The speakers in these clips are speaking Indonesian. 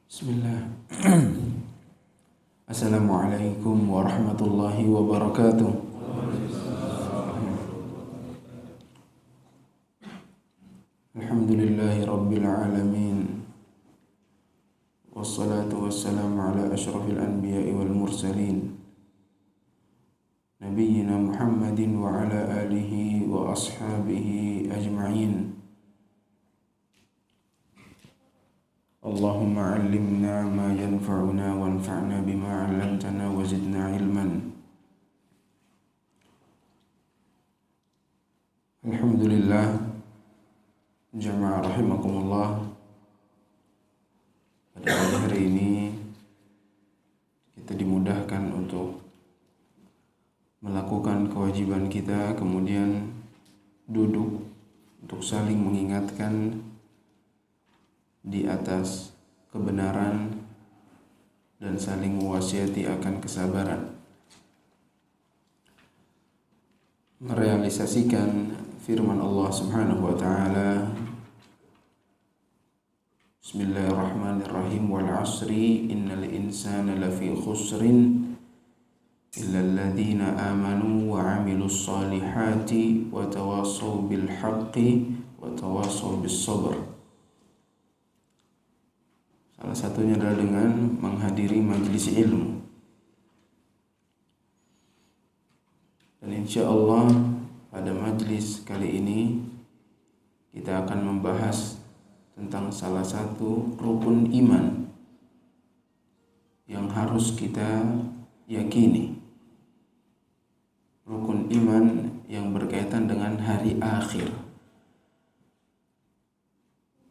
Bismillah. Assalamualaikum warahmatullahi wabarakatuh. Alhamdulillahi rabbil alamin. Wassalatu wassalamu ala asyrafil anbiya'i wal mursalin, nabiyyina Muhammadin wa ala alihi wa ashabihi ajma'in. Allahumma 'allimna ma yanfa'una wanfa'na bima 'allamtana wa zidna ilman. Alhamdulillah, jamaah rahimakumullah. Pada hari ini kita dimudahkan untuk melakukan kewajiban kita, kemudian duduk untuk saling mengingatkan di atas kebenaran dan saling mewasiati akan kesabaran, merealisasikan firman Allah Subhanahu wa taala, Bismillahirrahmanirrahim, wal 'asri innal insana lafi khusrin illa alladhina amanu wa 'amilus solihati wa tawassaw bil haqqi wa tawassaw bis sabr. Salah satunya adalah dengan menghadiri majelis ilmu. Dan insya Allah pada majelis kali ini kita akan membahas tentang salah satu rukun iman yang harus kita yakini. Rukun iman yang berkaitan dengan hari akhir.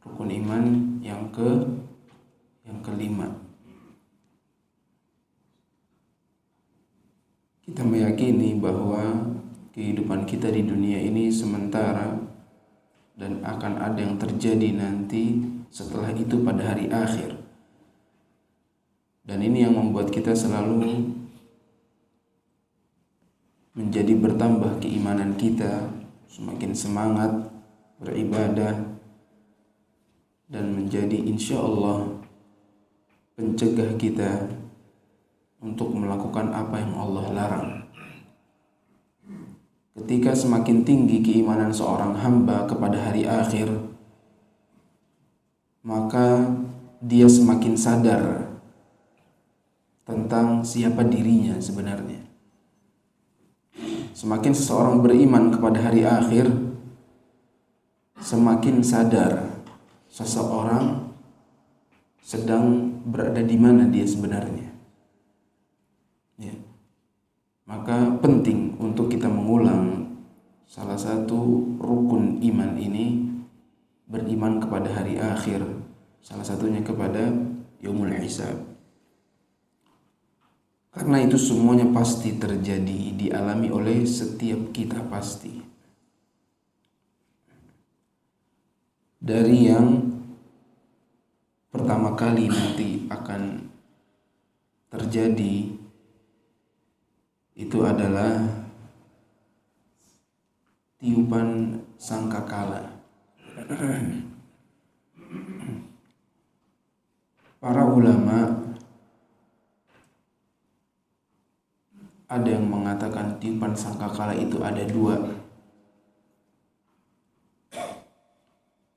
Rukun iman yang kelima. Kita meyakini bahwa kehidupan kita di dunia ini sementara dan akan ada yang terjadi nanti setelah itu pada hari akhir. Dan ini yang membuat kita selalu menjadi bertambah keimanan kita, semakin semangat beribadah, dan menjadi insya Allah pencegah kita untuk melakukan apa yang Allah larang. Ketika semakin tinggi keimanan seorang hamba kepada hari akhir, maka dia semakin sadar tentang siapa dirinya sebenarnya. Semakin seseorang beriman kepada hari akhir, semakin sadar seseorang sedang berada di mana dia sebenarnya. Ya. Maka penting untuk kita mengulang salah satu rukun iman ini, beriman kepada hari akhir, salah satunya kepada yaumul hisab. Karena itu semuanya pasti terjadi, dialami oleh setiap kita pasti. Dari yang pertama kali nanti akan terjadi itu adalah tiupan sangkakala. Para ulama ada yang mengatakan tiupan sangkakala itu ada dua.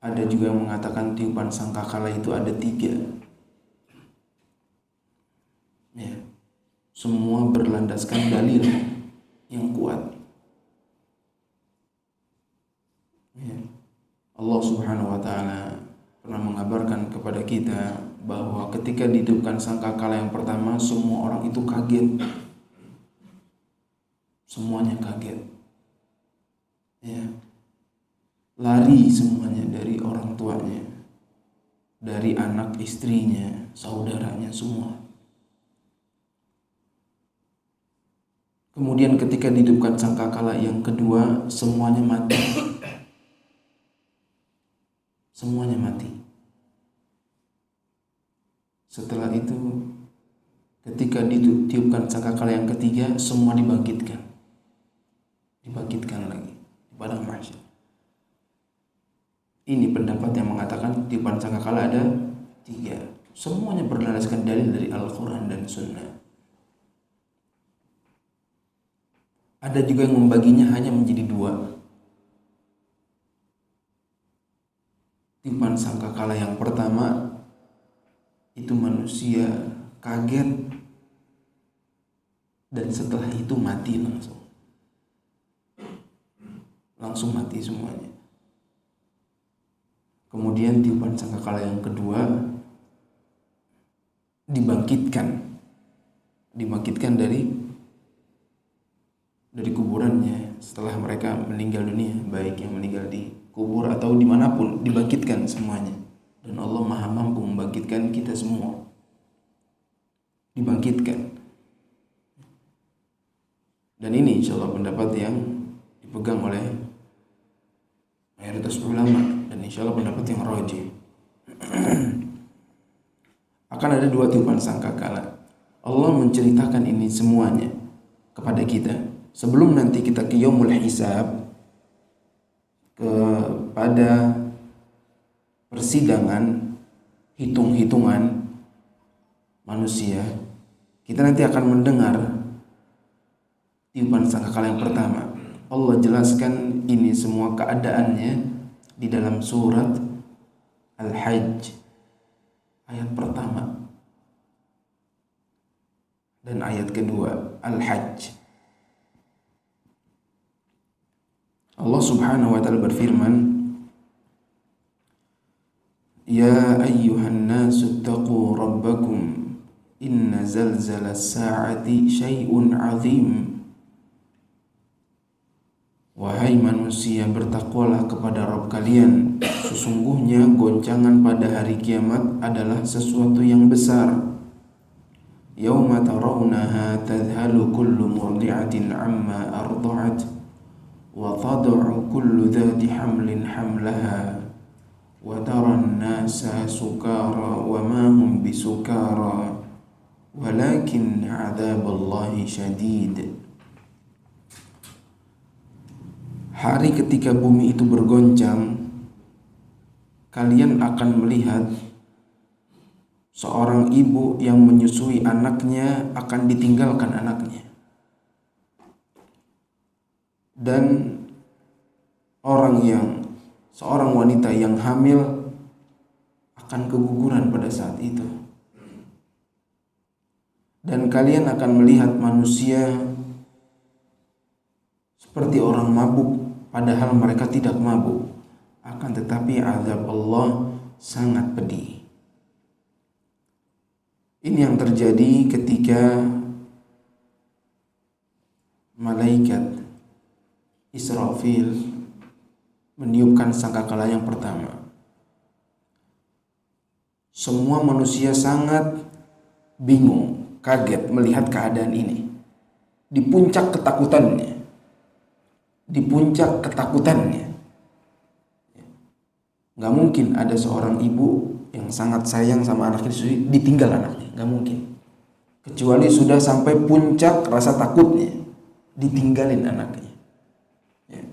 Ada juga yang mengatakan tiupan sangkakala itu ada tiga. Ya. Semua berlandaskan dalil yang kuat. Ya. Allah Subhanahu wa taala pernah mengabarkan kepada kita bahwa ketika ditiupkan sangkakala yang pertama, semua orang itu kaget. Semuanya kaget. Ya. Lari semuanya dari orang tuanya, dari anak istrinya, saudaranya, semua. Kemudian ketika ditiupkan sangkakala yang kedua, semuanya mati. Semuanya mati. Setelah itu, ketika ditiupkan sangkakala yang ketiga, semua dibangkitkan. Dibangkitkan lagi di padang mahsyar. Ini pendapat yang mengatakan tiupan sangkakala ada tiga. Semuanya berlandaskan dalil dari Al-Quran dan Sunnah. Ada juga yang membaginya hanya menjadi dua. Tiupan sangkakala yang pertama itu manusia kaget dan setelah itu mati langsung mati semuanya. Kemudian tiupan sangkakala yang kedua dibangkitkan dari kuburannya setelah mereka meninggal dunia, baik yang meninggal di kubur atau dimanapun, dibangkitkan semuanya. Dan Allah Maha mampu membangkitkan kita semua, dibangkitkan. Dan ini insya Allah pendapat yang dipegang oleh mayoritas ulama, dan insya Allah pendapat yang rajih. Akan ada dua tiupan sangkakala. Allah menceritakan ini semuanya kepada kita sebelum nanti kita ke yaumul hisab, kepada persidangan, hitung-hitungan manusia. Kita nanti akan mendengar tiupan sangkakala yang pertama. Allah jelaskan ini semua keadaannya di dalam surat Al-Hajj ayat pertama dan ayat kedua Al-Hajj. Allah Subhanahu wa taala berfirman, "Ya ayyuhan nasu taqu rabbakum inna zalzalas sa'ati syai'un 'azim." Wahai manusia, bertakwalah kepada Rabb kalian. Sesungguhnya goncangan pada hari kiamat adalah sesuatu yang besar. Yauma tarawunaha tadhalu kullu murdi'atin 'amma arda'at wa tad'u kullu dhati hamlin hamlaha wa taran nasa sukara wa ma hum bisukara walakin 'adzaballahi syadid. Hari ketika bumi itu bergoncang, kalian akan melihat seorang ibu yang menyusui anaknya akan ditinggalkan anaknya, dan seorang wanita yang hamil akan keguguran pada saat itu. Dan kalian akan melihat manusia seperti orang mabuk, padahal mereka tidak mabuk. Akan tetapi azab Allah sangat pedih. Ini yang terjadi ketika malaikat Israfil meniupkan sangkakala yang pertama. Semua manusia sangat bingung, kaget melihat keadaan ini. Di puncak ketakutannya. Gak mungkin ada seorang ibu yang sangat sayang sama anaknya ditinggal anaknya, gak mungkin. Kecuali sudah sampai puncak rasa takutnya, ditinggalin anaknya. Ya.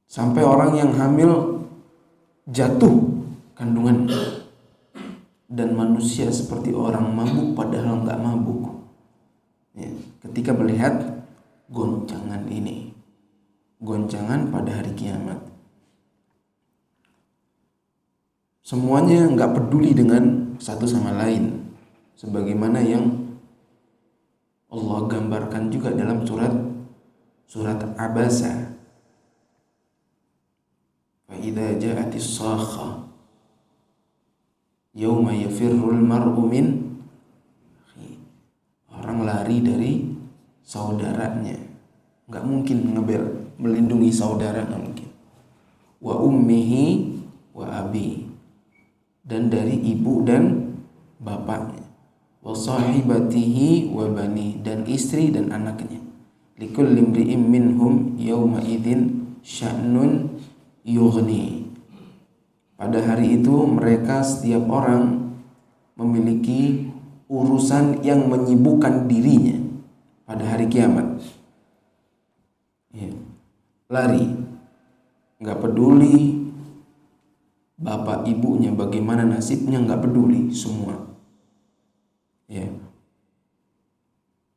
Sampai orang yang hamil jatuh kandungannya. Dan manusia seperti orang mabuk padahal gak mabuk. Ya. Ketika melihat goncangan ini, goncangan pada hari kiamat, semuanya nggak peduli dengan satu sama lain, sebagaimana yang Allah gambarkan juga dalam surat Abasa. Fa idza ja'atis sakha yauma yafirrul mar'u min, orang lari dari saudaranya, nggak mungkin melindungi saudara, nggak mungkin. Wa ummihi wa abi, dan dari ibu dan bapaknya. Wa sahibatihi wa bani, dan istri dan anaknya. Likulli imri'in minhum yawma idzin sya'nun yughni. Pada hari itu mereka setiap orang memiliki urusan yang menyibukkan dirinya pada hari kiamat. Ya. Lari, nggak peduli bapak ibunya, bagaimana nasibnya, nggak peduli semua. Ya,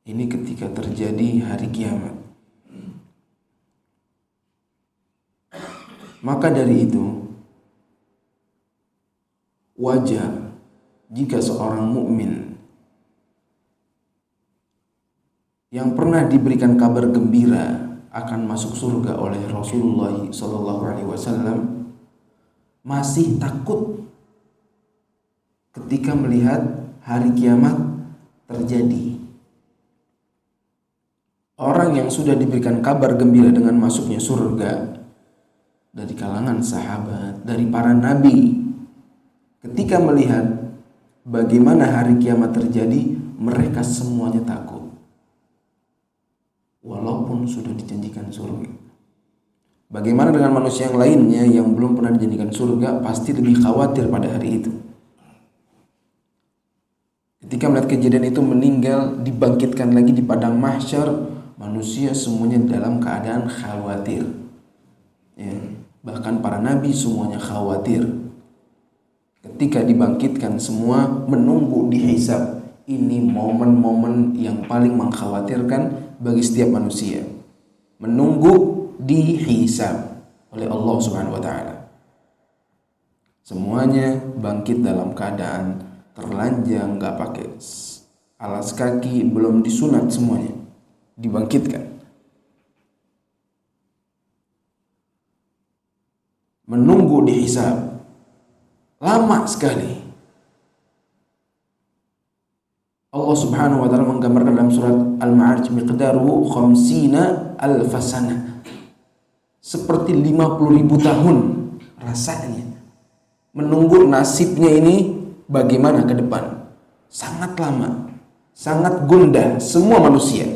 ini ketika terjadi hari kiamat. Maka dari itu wajar jika seorang mukmin yang pernah diberikan kabar gembira akan masuk surga oleh Rasulullah SAW masih takut ketika melihat hari kiamat terjadi. Orang yang sudah diberikan kabar gembira dengan masuknya surga dari kalangan sahabat, dari para nabi, ketika melihat bagaimana hari kiamat terjadi, mereka semuanya takut. Walaupun sudah dijanjikan surga. Bagaimana dengan manusia yang lainnya yang belum pernah dijanjikan surga, pasti lebih khawatir pada hari itu. Ketika melihat kejadian itu, meninggal, dibangkitkan lagi di padang mahsyar, manusia semuanya dalam keadaan khawatir. Ya, bahkan para nabi semuanya khawatir. Ketika dibangkitkan semua menunggu dihisab. Ini momen-momen yang paling mengkhawatirkan bagi setiap manusia. Menunggu dihisab oleh Allah Subhanahu wa taala. Semuanya bangkit dalam keadaan terlanjang, enggak pakai alas kaki, belum disunat, semuanya dibangkitkan. Menunggu dihisab. Lama sekali. Allah Subhanahu wa taala menggambarkan dalam surat Al-Ma'arij, miqdaruhu khamsina alfasana. Seperti 50.000 tahun rasanya. Menunggu nasibnya ini bagaimana ke depan. Sangat lama, sangat gundah semua manusia.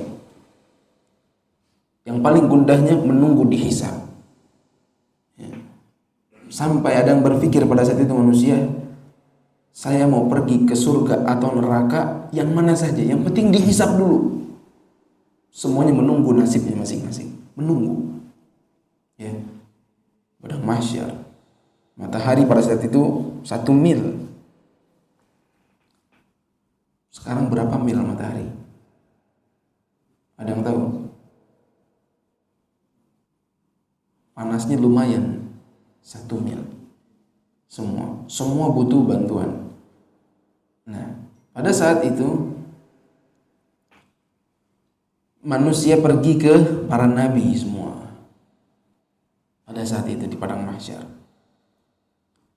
Yang paling gundahnya menunggu dihisab. Sampai ada yang berpikir pada saat itu manusia, saya mau pergi ke surga atau neraka, yang mana saja, yang penting dihisab dulu. Semuanya menunggu nasibnya masing-masing, menunggu. Ya, padang mahsyar, matahari pada saat itu 1 mil. Sekarang berapa mil matahari? Ada yang tahu? Panasnya lumayan, 1 mil. Semua butuh bantuan. Nah, pada saat itu manusia pergi ke para nabi semua. Pada saat itu di padang mahsyar,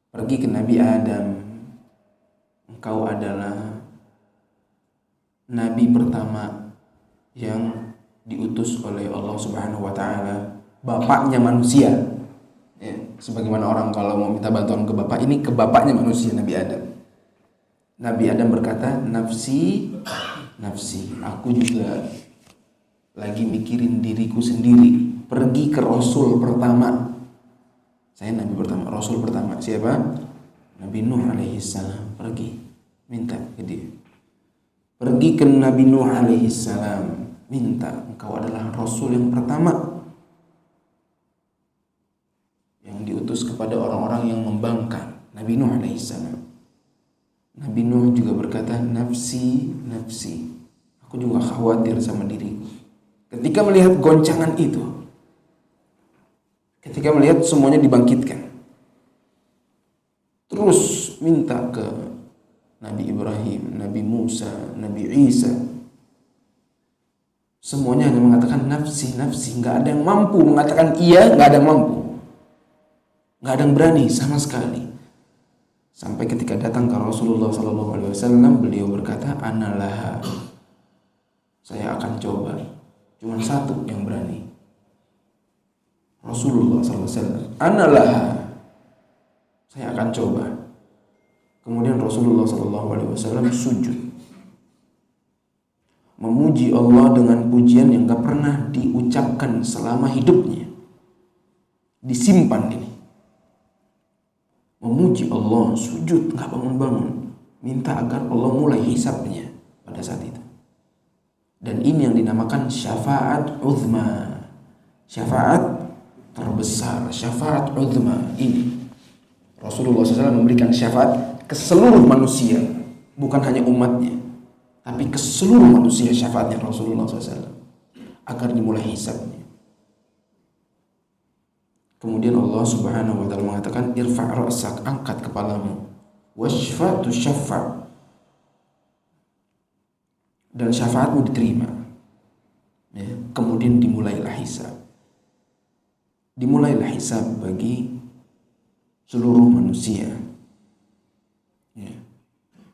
pergi ke Nabi Adam. Engkau adalah nabi pertama yang diutus oleh Allah Subhanahu wa taala, bapaknya manusia. Ya, sebagaimana orang kalau mau minta bantuan ke bapak, ini ke bapaknya manusia, Nabi Adam. Nabi Adam berkata, nafsi, nafsi, aku juga lagi mikirin diriku sendiri. Pergi ke Rasul pertama. Saya Nabi pertama, Rasul pertama. Siapa? Nabi Nuh alaihissalam. Pergi, minta ke dia. Pergi ke Nabi Nuh alaihissalam, minta, engkau adalah Rasul yang pertama yang diutus kepada orang-orang yang membangkang. Nabi Nuh alaihissalam. Nabi Nuh juga berkata, nafsi, nafsi, aku juga khawatir sama diriku. Ketika melihat goncangan itu, ketika melihat semuanya dibangkitkan, terus minta ke Nabi Ibrahim, Nabi Musa, Nabi Isa. Semuanya hanya mengatakan nafsi, nafsi. Nggak ada yang mampu mengatakan iya, nggak ada yang mampu. Nggak ada yang berani sama sekali. Sampai ketika datang ke Rasulullah SAW, beliau berkata, Anallaha, saya akan coba. Cuma satu yang berani. Rasulullah SAW, Anallaha, saya akan coba. Kemudian Rasulullah SAW sujud, memuji Allah dengan pujian yang gak pernah diucapkan selama hidupnya. Disimpan ini. Memuji Allah, sujud, gak bangun-bangun, minta agar Allah mulai hisabnya pada saat itu. Dan ini yang dinamakan syafaat uzma. Syafaat terbesar, syafaat uzma ini. Rasulullah SAW memberikan syafaat ke seluruh manusia, bukan hanya umatnya, tapi ke seluruh manusia syafaatnya Rasulullah SAW agar dimulai hisabnya. Kemudian Allah Subhanahu wa taala mengatakan, irfa' ra'sak, angkat kepalamu, washfa' tusyaffa', dan syafaatmu diterima. Ya, kemudian dimulailah hisab. Dimulailah hisab bagi seluruh manusia. Ya.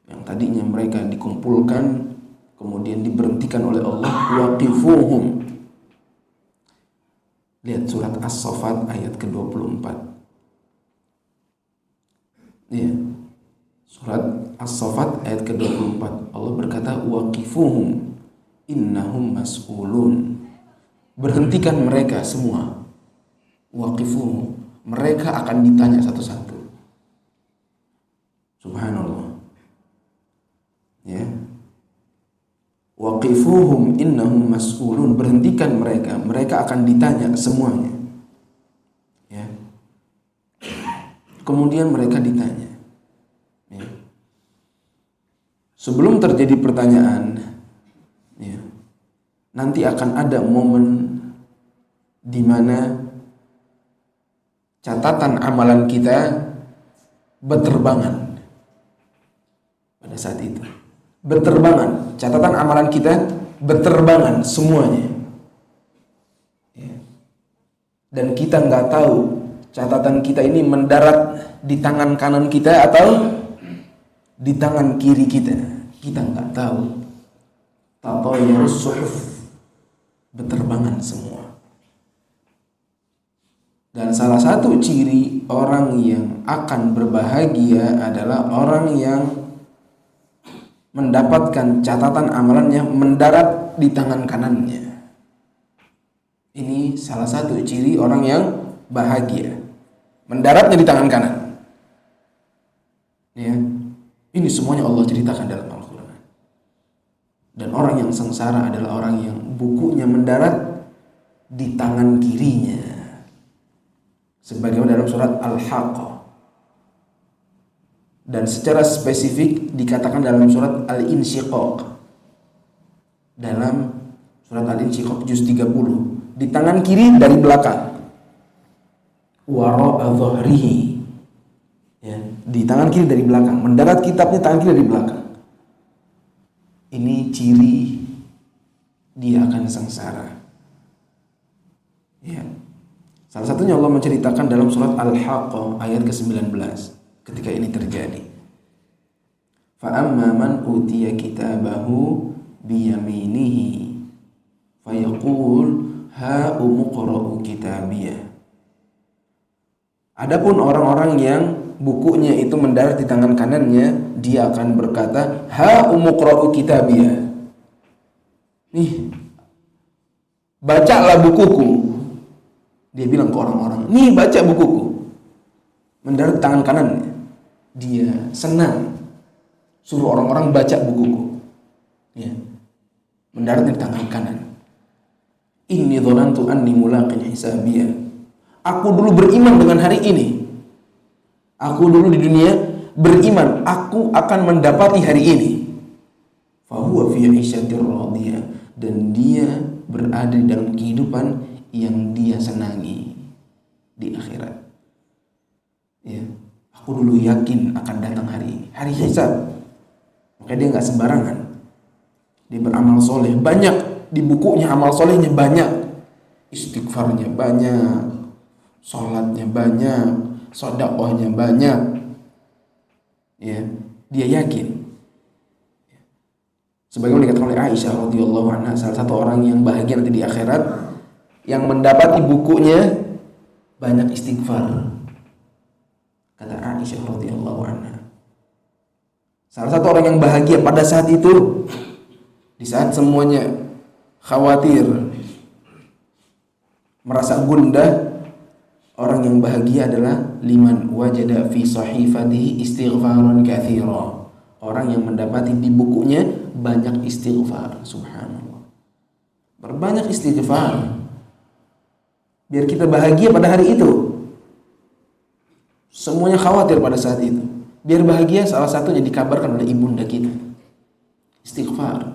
Yang tadinya mereka dikumpulkan kemudian diberhentikan oleh Allah, waqifuhum. Lihat surat As-Saffat ayat ke-24. Ya. Surat As-Saffat ayat ke-24. Allah berkata, waqifuhum innahum mas'ulun. Berhentikan mereka semua. Waqifuhum, mereka akan ditanya satu-satu. Subhanallah. Ya. Waqifuhum innahum mas'ulun, berhentikan mereka, mereka akan ditanya semuanya. Ya. Kemudian mereka ditanya. Ya. Sebelum terjadi pertanyaan, ya, nanti akan ada momen di mana catatan amalan kita berterbangan. Pada saat itu berterbangan, catatan amalan kita berterbangan semuanya, ya. Dan kita nggak tahu catatan kita ini mendarat di tangan kanan kita atau di tangan kiri kita. Kita nggak tahu. Tatayyarus suhuf, berterbangan semua. Dan salah satu ciri orang yang akan berbahagia adalah orang yang mendapatkan catatan amalannya mendarat di tangan kanannya. Ini salah satu ciri orang yang bahagia, mendaratnya di tangan kanan. Ya, ini semuanya Allah ceritakan dalam Al-Quran. Dan orang yang sengsara adalah orang yang bukunya mendarat di tangan kirinya, sebagaimana dalam surat Al-Haqqah. Dan secara spesifik dikatakan dalam surat Al-Insyiqaq. Dalam surat Al-Insyiqaq juz 30, di tangan kiri dari belakang. Wara'a dhahrihi. Ya, di tangan kiri dari belakang, mendarat kitabnya tangan kiri dari belakang. Ini ciri dia akan sengsara. Ya. Salah satunya Allah menceritakan dalam surat Al-Haqqah ayat ke-19 ketika ini terjadi. Fa'amma man utiya kitabahu biyaminihi fayaqul ha'umuqra'u kitabiyah. Adapun orang-orang yang bukunya itu mendarat di tangan kanannya, dia akan berkata, ha'umuqra'u kitabiyah. Nih, bacalah bukuku. Dia bilang ke orang-orang, nih baca bukuku. Mendarat di tangan kanannya. Dia senang suruh orang-orang baca bukuku. Ya. Mendarat di tangan kanan. Inni dzanantu anni mulaqin hisabiyah. Aku dulu beriman dengan hari ini. Aku dulu di dunia beriman, aku akan mendapati hari ini. Fahuwa fi 'isyatir radiyah, dan dia berada dalam kehidupan yang dia senangi di akhirat. Ya, aku dulu yakin akan datang hari ini, hari hisab. Maka dia nggak sembarangan. Dia beramal soleh banyak, di bukunya amal solehnya banyak, istighfarnya banyak, sholatnya banyak, sedekahnya banyak. Ya, dia yakin. Sebagaimana dikatakan oleh Aisyah radhiyallahu anha, salah satu orang yang bahagia nanti di akhirat, yang mendapati bukunya banyak istighfar. Kata Aisyah radhiyallahu anha, salah satu orang yang bahagia pada saat itu, di saat semuanya khawatir, merasa gundah, orang yang bahagia adalah liman wajada fi sahifatihi istighfaran katsira. Orang yang mendapati di bukunya banyak istighfar. Subhanallah. Berbanyak istighfar. Biar kita bahagia pada hari itu. Semuanya khawatir pada saat itu. Biar bahagia, salah satunya dikabarkan oleh ibunda kita. Istighfar.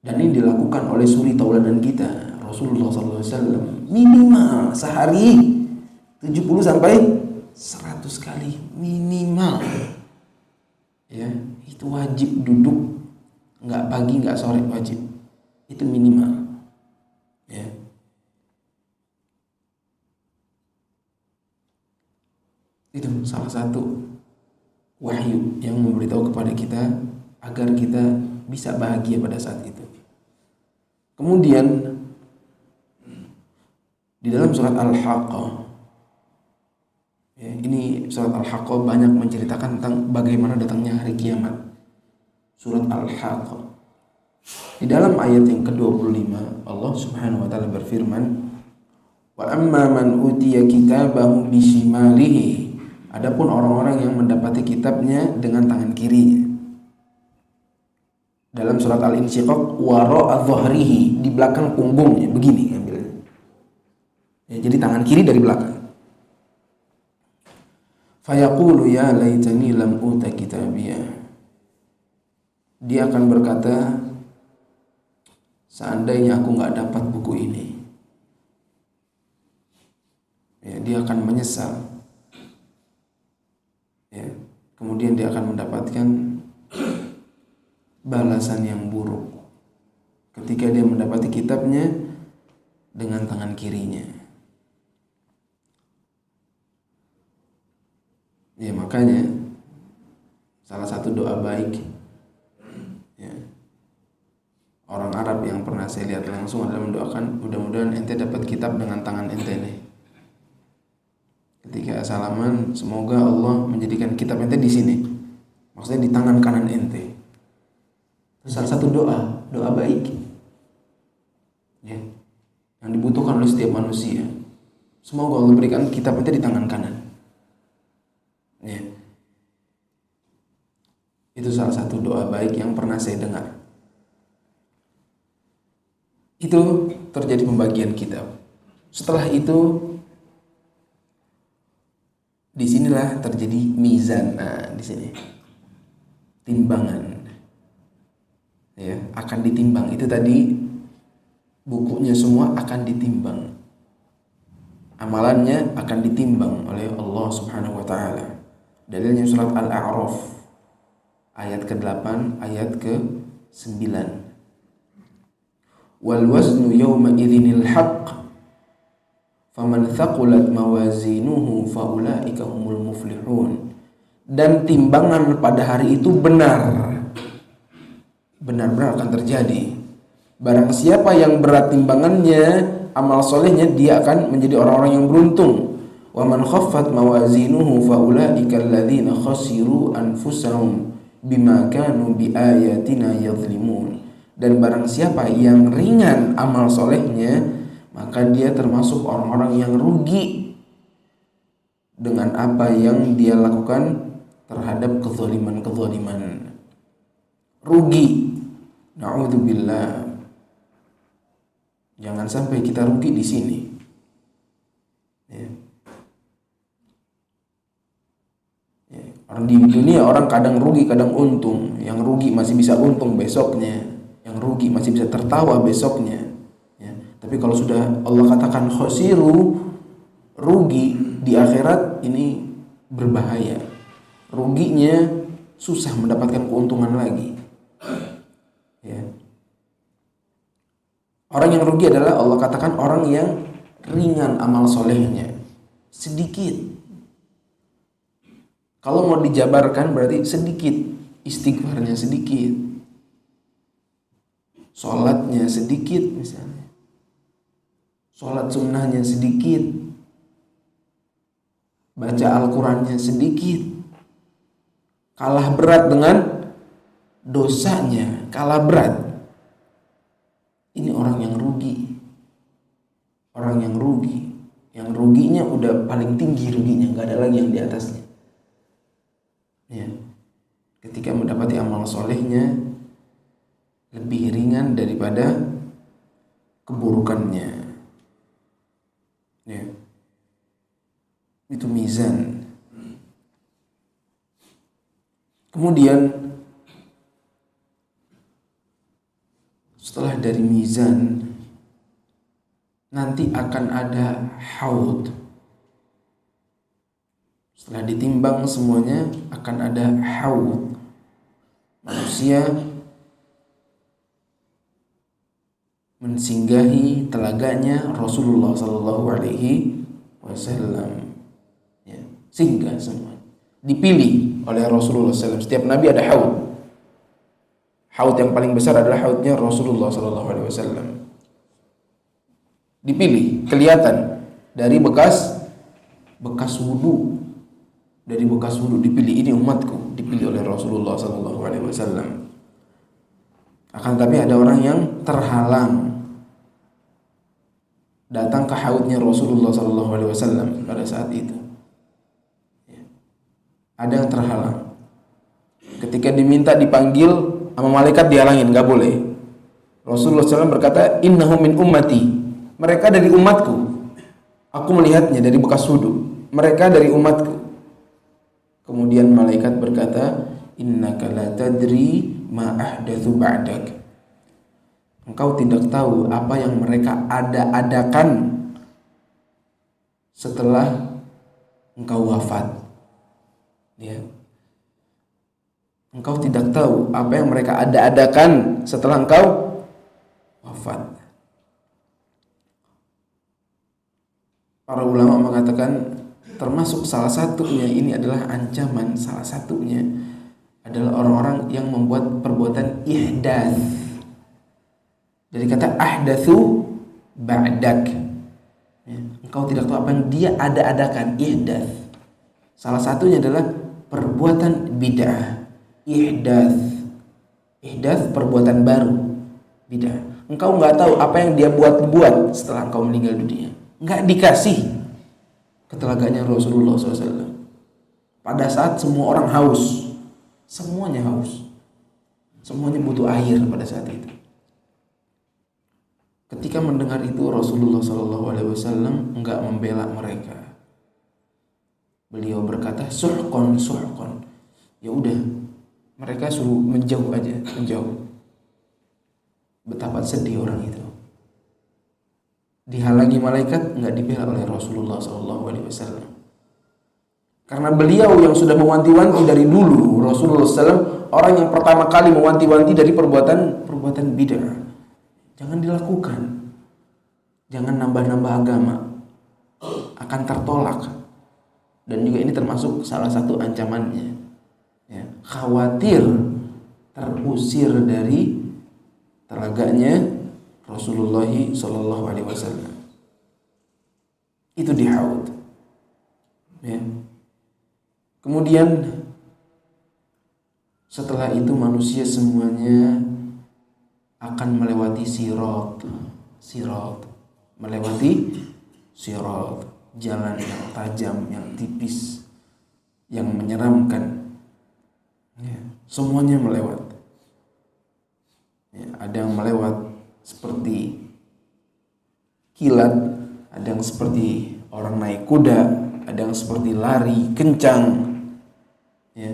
Dan ini dilakukan oleh suri tauladan kita, Rasulullah SAW. Minimal sehari 70 sampai 100 kali minimal. Ya, itu wajib duduk, nggak pagi nggak sore, wajib. Itu minimal. Ya. Itu salah satu wahyu yang memberitahu kepada kita agar kita bisa bahagia pada saat itu. Kemudian di dalam surat Al-Haqqah, ya, ini surat Al-Haqqah banyak menceritakan tentang bagaimana datangnya hari kiamat. Surat Al-Haqqah. Di dalam ayat yang ke-25 Allah Subhanahu wa taala berfirman, "Wa amma man utiya kitabahu bishimalihi." Adapun orang-orang yang mendapati kitabnya dengan tangan kirinya. Dalam surat Al-Insyiqaq, wara'a dhahrihi, di belakang punggungnya, begini ambilnya. Ya, jadi tangan kiri dari belakang. Fayaqulu ya laitani lam uta kitabiyah. Dia akan berkata, seandainya aku nggak dapat buku ini. Ya, dia akan menyesal. Ya, kemudian dia akan mendapatkan balasan yang buruk ketika dia mendapati kitabnya dengan tangan kirinya. Ya, makanya salah satu doa baik, ya, orang Arab yang pernah saya lihat langsung adalah mendoakan, mudah-mudahan ente dapat kitab dengan tangan ente nih. Ketika salaman, semoga Allah menjadikan kitab ente di sini, maksudnya di tangan kanan ente. Salah satu doa baik, ya, yang dibutuhkan oleh setiap manusia. Semoga Allah berikan kitab ente di tangan kanan. Ya. Itu salah satu doa baik yang pernah saya dengar. Itu terjadi pembagian kitab. Setelah itu, disinilah terjadi mizan. Nah, di sini timbangan. Ya, akan ditimbang. Itu tadi bukunya semua akan ditimbang. Amalannya akan ditimbang oleh Allah Subhanahu wa taala. Dalilnya surat Al-A'raf ayat ke-8, ayat ke-9. Wal waznu yawma idzinil haqq faman thaqulat mawazinuhu faulaika humul muflihun. Dan timbangan pada hari itu benar-benar akan terjadi. Barang siapa yang berat timbangannya, amal solehnya, dia akan menjadi orang-orang yang beruntung. Wa man khaffat mawazinuhu faulaika alladzina khasiru anfusahum bima kanu biayatina yadhlimun. Dan barang siapa yang ringan amal solehnya, maka dia termasuk orang-orang yang rugi dengan apa yang dia lakukan terhadap kezaliman-kezaliman. Rugi. Na'udzubillah. Jangan sampai kita rugi di sini. Ya. Ya. Orang di dunia orang kadang rugi, kadang untung. Yang rugi masih bisa untung besoknya. Yang rugi masih bisa tertawa besoknya. Ya. Tapi kalau sudah Allah katakan khosiru, rugi di akhirat, ini berbahaya. Ruginya susah mendapatkan keuntungan lagi. Ya. Orang yang rugi adalah Allah katakan orang yang ringan amal solehnya, sedikit. Kalau mau dijabarkan berarti sedikit, istighfarnya sedikit, sholatnya sedikit misalnya, sholat sunnahnya sedikit, baca Al-Qurannya sedikit, kalah berat dengan dosanya, kalah berat. Ini orang yang rugi. Orang yang rugi. Yang ruginya udah paling tinggi ruginya, gak ada lagi yang di atasnya. Ya. Ketika mendapati amal solehnya lebih ringan daripada keburukannya. Ya. Itu mizan. Kemudian setelah dari mizan, nanti akan ada haud. Setelah ditimbang semuanya akan ada haud. Manusia mensinggahi telaganya Rasulullah Sallallahu Alaihi Wasallam. Ya, singgah semua. Dipilih oleh Rasulullah SAW. Setiap nabi ada haud. Haud yang paling besar adalah haudnya Rasulullah Sallallahu Alaihi Wasallam. Dipilih, kelihatan dari bekas wudhu. Dari bekas wudhu dipilih, ini umatku, dipilih oleh Rasulullah Sallallahu Alaihi Wasallam. Akan tapi ada orang yang terhalang datang ke haudnya Rasulullah Sallallahu Alaihi Wasallam pada saat itu. Ada yang terhalang. Ketika diminta dipanggil sama malaikat dihalangin, nggak boleh. Rasulullah SAW berkata, innahum min ummati. Mereka dari umatku. Aku melihatnya dari bekas wudhu. Mereka dari umatku. Kemudian malaikat berkata, innaka la tadri ma ahdatsu ba'dak. Engkau tidak tahu apa yang mereka adakan setelah engkau wafat. Ya. Engkau tidak tahu apa yang mereka adakan setelah engkau wafat. Para ulama mengatakan termasuk salah satunya ini adalah ancaman, salah satunya adalah orang-orang yang membuat perbuatan ihdats. Dari kata ahdatsu ba'dak. Ya, engkau tidak tahu apa yang dia adakan, ihdats. Salah satunya adalah perbuatan bid'ah. Ihdath perbuatan baru, bid'ah. Engkau nggak tahu apa yang dia buat setelah engkau meninggal dunia. Nggak dikasih ke telaganya Rasulullah SAW. Pada saat semua orang haus, semuanya haus, semuanya butuh air pada saat itu. Ketika mendengar itu Rasulullah SAW nggak membela mereka. Beliau berkata, suhqon. Ya udah, mereka suruh menjauh aja, menjauh. Betapa sedih orang itu. Dihalangi malaikat, nggak dibela oleh Rasulullah SAW. Karena beliau yang sudah mewanti-wanti dari dulu, Rasulullah SAW orang yang pertama kali mewanti-wanti dari perbuatan bid'ah. Jangan dilakukan. Jangan nambah-nambah agama. Akan tertolak. Dan juga ini termasuk salah satu ancamannya. Ya, khawatir terusir dari telaganya Rasulullah Sallallahu Alaihi Wasallam. Itu di haud. Ya. Kemudian setelah itu manusia semuanya akan melewati sirat, melewati sirat, jalan yang tajam, yang tipis, yang menyeramkan. Ya, semuanya melewat. Ya, ada yang melewat seperti kilat, ada yang seperti orang naik kuda, ada yang seperti lari kencang. Ya,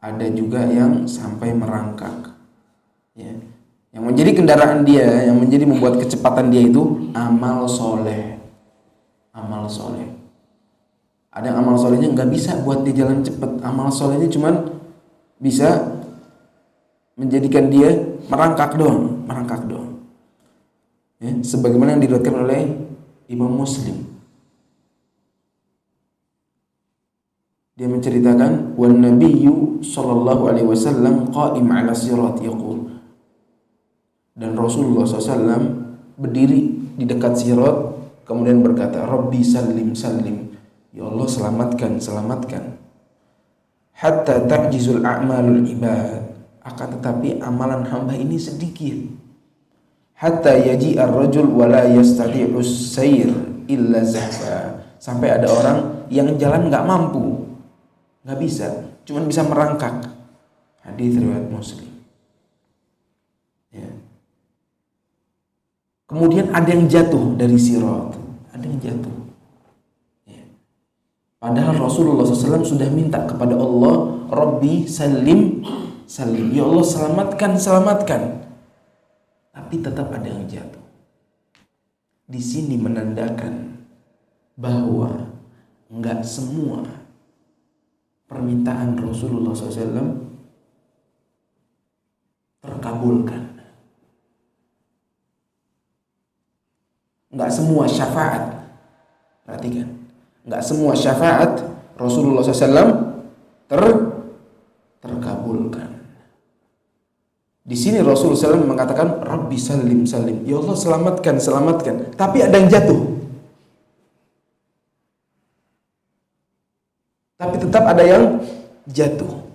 ada juga yang sampai merangkak. Ya, yang menjadi kendaraan dia, yang menjadi membuat kecepatan dia itu amal soleh. Amal soleh. Ada yang amal solehnya nggak bisa buat dia jalan cepat. Amal solehnya cuman bisa menjadikan dia merangkak doang. Ya, sebagaimana yang diriwayatkan oleh Imam Muslim. Dia menceritakan, wan nabiyyu sallallahu alaihi wasallam qa'im 'ala sirat yaqul. Dan Rasulullah SAW berdiri di dekat sirat kemudian berkata, Rabbi salim. Ya Allah, selamatkan. Hatta ta'jizul a'malul ibad. Akan tetapi amalan hamba ini sedikit. Hatta yaji'ar rajul wa la yastati'us sayr illa zahfa. Sampai ada orang yang jalan enggak mampu. Enggak bisa, cuma bisa merangkak. Hadis riwayat Muslim. Ya. Kemudian ada yang jatuh dari sirat. Ada yang jatuh. Ya. Padahal Rasulullah SAW sudah minta kepada Allah, Rabbi salim, salim. Ya Allah selamatkan, selamatkan. Tapi tetap ada yang jatuh. Di sini menandakan bahwa enggak semua permintaan Rasulullah SAW terkabulkan. Enggak semua syafaat. Perhatikan. Enggak semua syafaat Rasulullah SAW terkabulkan. Di sini Rasulullah SAW mengatakan Rabbi salim salim. Ya Allah selamatkan, selamatkan. Tapi ada yang jatuh. Tapi tetap ada yang jatuh.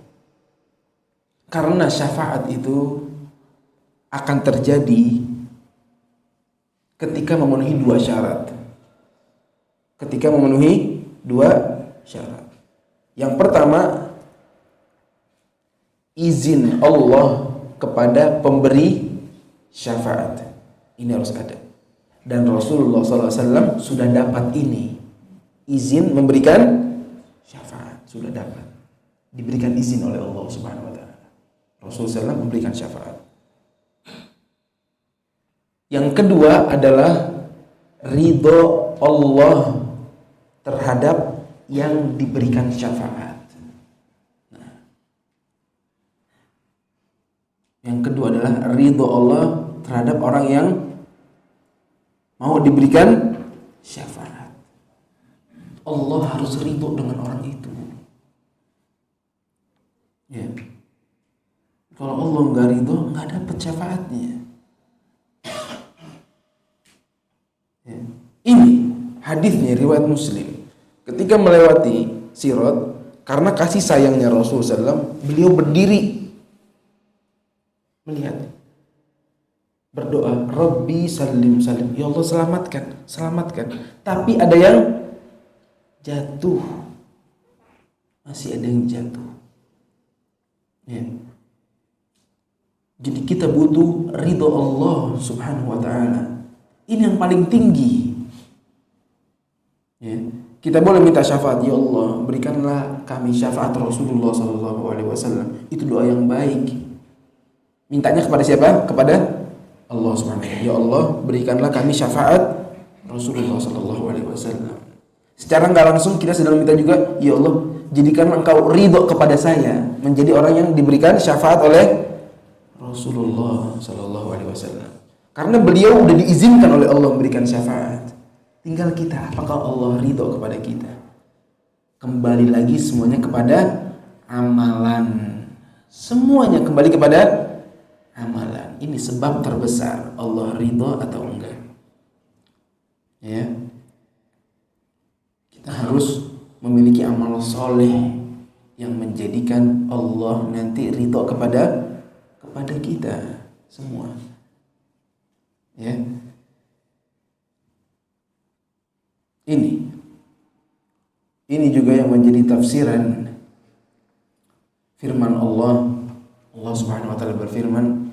Karena syafaat itu akan terjadi ketika memenuhi dua syarat. Ketika memenuhi dua syarat. Yang pertama, izin Allah kepada pemberi syafaat. Ini harus ada. Dan Rasulullah SAW sudah dapat ini. Izin memberikan syafaat. Sudah dapat. Diberikan izin oleh Allah Subhanahu wa ta'ala. Rasulullah SAW memberikan syafaat. Yang kedua adalah ridho Allah terhadap yang diberikan syafaat. Nah, yang kedua adalah ridho Allah terhadap orang yang mau diberikan syafaat. Allah harus ridho dengan orang itu. Ya. Kalau Allah nggak ridho, nggak dapat syafaatnya. Ya. Ini hadisnya riwayat Muslim. Ketika melewati Sirat, karena kasih sayangnya Rasulullah SAW, beliau berdiri melihat, berdoa, Rabbi salim salim. Ya Allah selamatkan, selamatkan. Tapi ada yang jatuh, masih ada yang jatuh. Ya. Jadi kita butuh ridho Allah Subhanahu wa ta'ala. Ini yang paling tinggi. Ya. Kita boleh minta syafaat, ya Allah berikanlah kami syafaat Rasulullah SAW. Itu doa yang baik. Mintanya kepada siapa? Kepada Allah Subhanahu wa ta'ala. Ya Allah berikanlah kami syafaat Rasulullah SAW. Secara nggak langsung kita sedang minta juga, ya Allah jadikan engkau ridho kepada saya, menjadi orang yang diberikan syafaat oleh Rasulullah SAW. Karena beliau udah diizinkan oleh Allah memberikan syafaat. Tinggal kita, apakah Allah ridho kepada kita? Kembali lagi semuanya kepada amalan. Semuanya kembali kepada amalan. Ini sebab terbesar Allah ridho atau enggak. Ya. Kita harus memiliki amal soleh yang menjadikan Allah nanti ridho kepada kita semua. Ya. Ini juga yang menjadi tafsiran firman Allah. Allah Subhanahu wa ta'ala berfirman,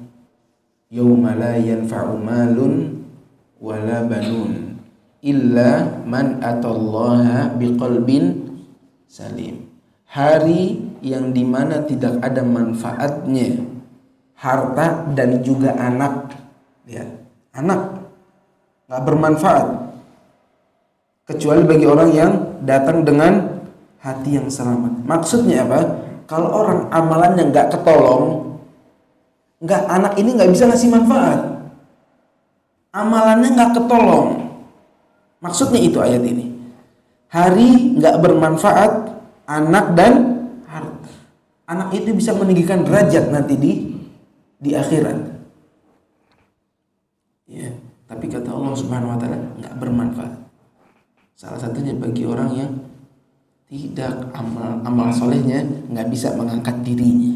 yauma la yanfa'u malun wala banun illa man atallaha biqalbin salim. Hari yang dimana tidak ada manfaatnya harta dan juga anak. Lihat, anak gak bermanfaat kecuali bagi orang yang datang dengan hati yang selamat. Maksudnya apa? Kalau orang amalannya nggak ketolong, anak ini nggak bisa ngasih manfaat. Amalannya nggak ketolong. Maksudnya itu ayat ini. Hari nggak bermanfaat, anak dan harta. Anak itu bisa meninggikan derajat nanti di akhirat. Ya, tapi kata Allah Subhanahu wa ta'ala nggak bermanfaat. Salah satunya bagi orang yang tidak amal solehnya nggak bisa mengangkat dirinya.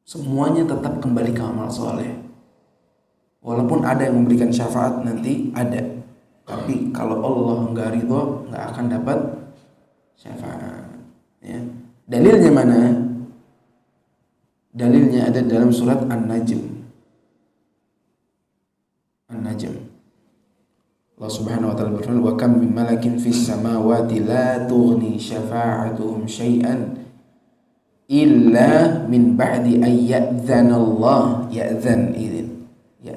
Semuanya tetap kembali ke amal soleh. Walaupun ada yang memberikan syafaat nanti ada, tapi kalau Allah nggak ridho nggak akan dapat syafaat. Ya. Dalilnya mana? Dalilnya ada dalam surat An-Najm. Allah Subhanahu wa taala berfirman, "Wa kam min malakin fis samawati la tughni syafa'atuhum syai'an illa min ba'di ay ya'dzana Allah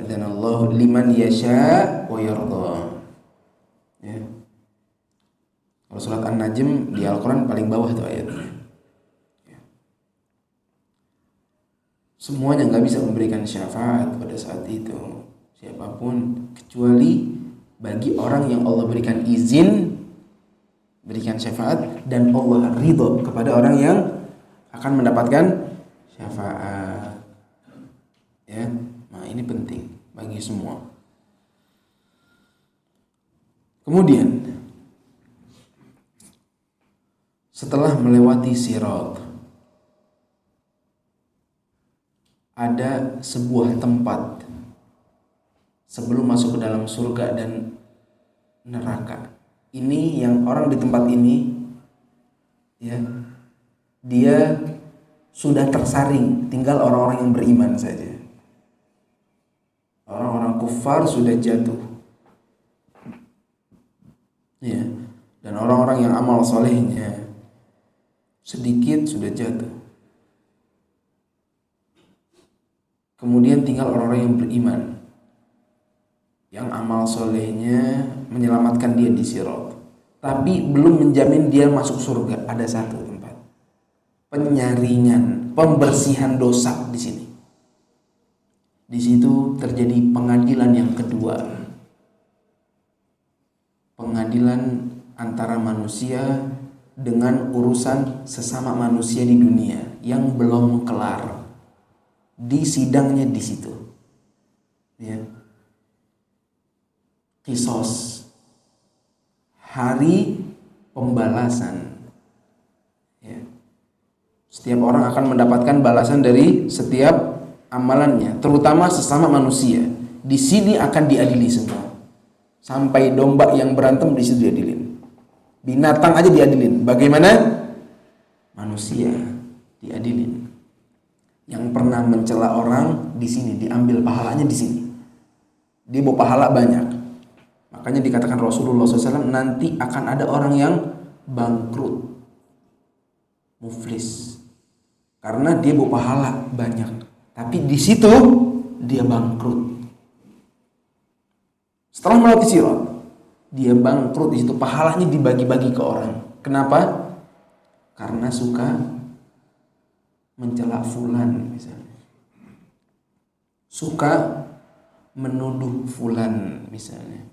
Allah liman yasha wa yarda." Ya. Kalau surat An-Najm di Al-Qur'an paling bawah tuh ayatnya. Ya. Semuanya nggak bisa memberikan syafaat pada saat itu, siapapun, kecuali bagi orang yang Allah berikan izin berikan syafaat dan Allah ridho kepada orang yang akan mendapatkan syafaat. Ya, nah ini penting bagi semua. Kemudian setelah melewati sirat, ada sebuah tempat sebelum masuk ke dalam surga dan neraka. Ini yang orang di tempat ini, ya, dia sudah tersaring, tinggal orang-orang yang beriman saja. Orang-orang kufar sudah jatuh, ya, dan orang-orang yang amal solehnya sedikit sudah jatuh. Kemudian tinggal orang-orang yang beriman, yang amal solehnya menyelamatkan dia di sirat, tapi belum menjamin dia masuk surga. Ada satu tempat penyaringan, pembersihan dosa di sini. Di situ terjadi pengadilan yang kedua, pengadilan antara manusia dengan urusan sesama manusia di dunia yang belum kelar. Di sidangnya di situ, ya. Qisas, hari pembalasan, ya. Setiap orang akan mendapatkan balasan dari setiap amalannya, terutama sesama manusia. Di sini akan diadili semua. Sampai domba yang berantem di situ diadilin. Binatang aja diadilin. Bagaimana? Manusia diadilin. Yang pernah mencela orang di sini diambil pahalanya di sini. Dia bawa pahala banyak. Makanya dikatakan Rasulullah SAW, nanti akan ada orang yang bangkrut, muflis, karena dia bawa pahala banyak, tapi di situ dia bangkrut. Setelah melewati sirat, dia bangkrut di situ, pahalanya dibagi-bagi ke orang. Kenapa? Karena suka mencela fulan misalnya, suka menuduh fulan misalnya,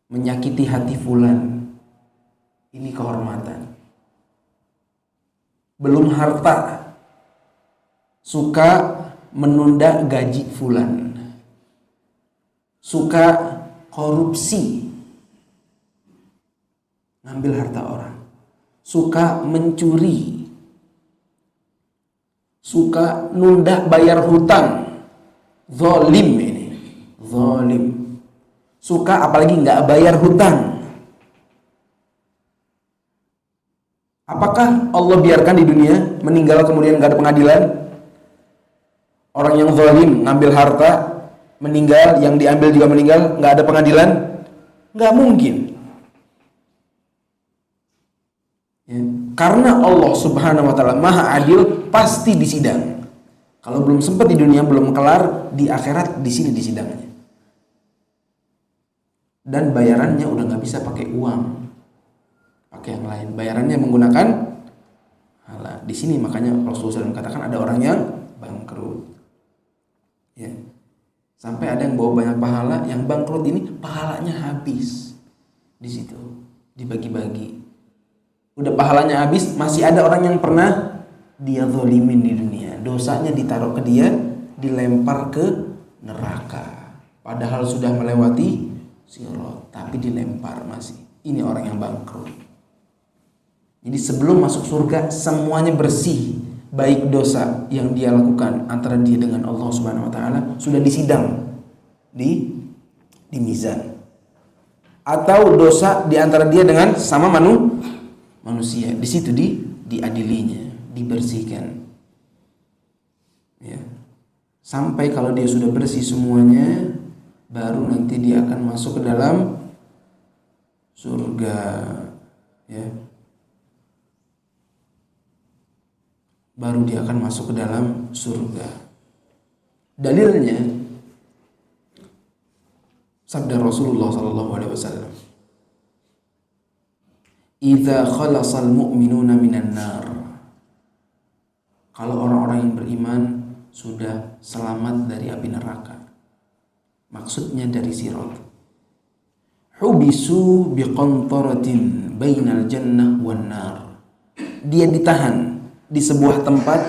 menyakiti hati fulan. Ini kehormatan. Belum harta, suka menunda gaji fulan, suka korupsi, ngambil harta orang, suka mencuri, suka nunda bayar hutang, zalim ini, zalim. Suka apalagi nggak bayar hutang. Apakah Allah biarkan di dunia meninggal kemudian nggak ada pengadilan? Orang yang zalim ngambil harta meninggal, yang diambil juga meninggal, nggak ada pengadilan? Nggak mungkin. Ya. Karena Allah Subhanahu wa taala Maha Adil, pasti disidang. Kalau belum sempat di dunia, belum kelar, di akhirat di sini disidangnya. Dan bayarannya udah nggak bisa pakai uang, pakai yang lain. Bayarannya menggunakan halal. Di sini makanya Rasulullah SAW katakan ada orang yang bangkrut. Ya. Sampai ada yang bawa banyak pahala, yang bangkrut ini pahalanya habis di situ, dibagi-bagi. Udah pahalanya habis, masih ada orang yang pernah dia zolimin di dunia. Dosanya ditaruh ke dia, dilempar ke neraka. Padahal sudah melewati sirat, tapi dilempar masih. Ini orang yang bangkrut. Jadi sebelum masuk surga semuanya bersih, baik dosa yang dia lakukan antara dia dengan Allah Subhanahu wa taala sudah disidang di mizan, atau dosa di antara dia dengan sama manusia, di situ diadilinya, dibersihkan. Ya. Sampai kalau dia sudah bersih semuanya, baru nanti dia akan masuk ke dalam surga, ya, baru dia akan masuk ke dalam surga. Dalilnya sabda Rasulullah SAW, "Idza khalasal mu'minuna minan nar." Kalau orang-orang yang beriman sudah selamat dari api neraka, maksudnya dari sirat, hubisu biqantaratin bainal jannah wan nar. Dia ditahan di sebuah tempat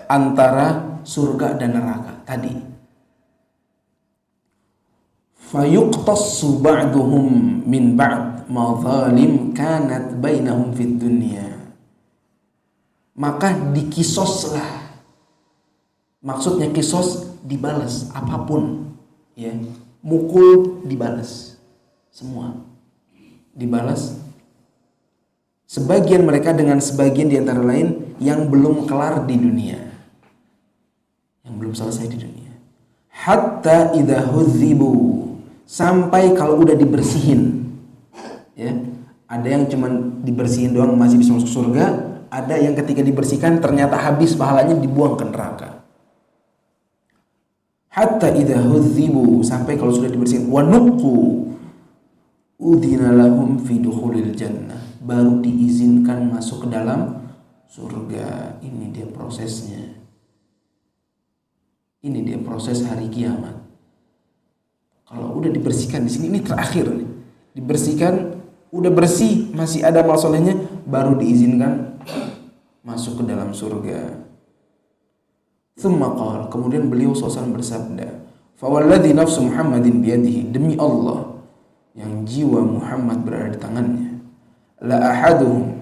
antara surga dan neraka tadi. Fayuqtassu ba'duhum min ba'd madzalim kanat bainahum fid dunya. Maka dikisoslah. Maksudnya kisos dibalas apapun, ya. Mukul dibalas. Semua dibalas. Sebagian mereka dengan sebagian di antara lain yang belum kelar di dunia, yang belum selesai di dunia. Hatta idza hudzibu, sampai kalau udah dibersihin, ya. Ada yang cuman dibersihin doang masih bisa masuk surga, ada yang ketika dibersihkan ternyata habis pahalanya dibuang ke neraka. Hatta idza hudzibu, sampai kalau sudah dibersihin, wa nuqqu udzina lahum fi dukhulil jannah, baru diizinkan masuk ke dalam surga. Ini dia prosesnya. Ini dia proses hari kiamat. Kalau udah dibersihkan di sini, ini terakhir nih. Dibersihkan, udah bersih, masih ada amal solehnya, baru diizinkan masuk ke dalam surga. Tsumma qala, kemudian beliau SAW bersabda, "Fa walladzi nafsu Muhammadin biyadihi," demi Allah yang jiwa Muhammad berada di tangannya, "la ahaduhum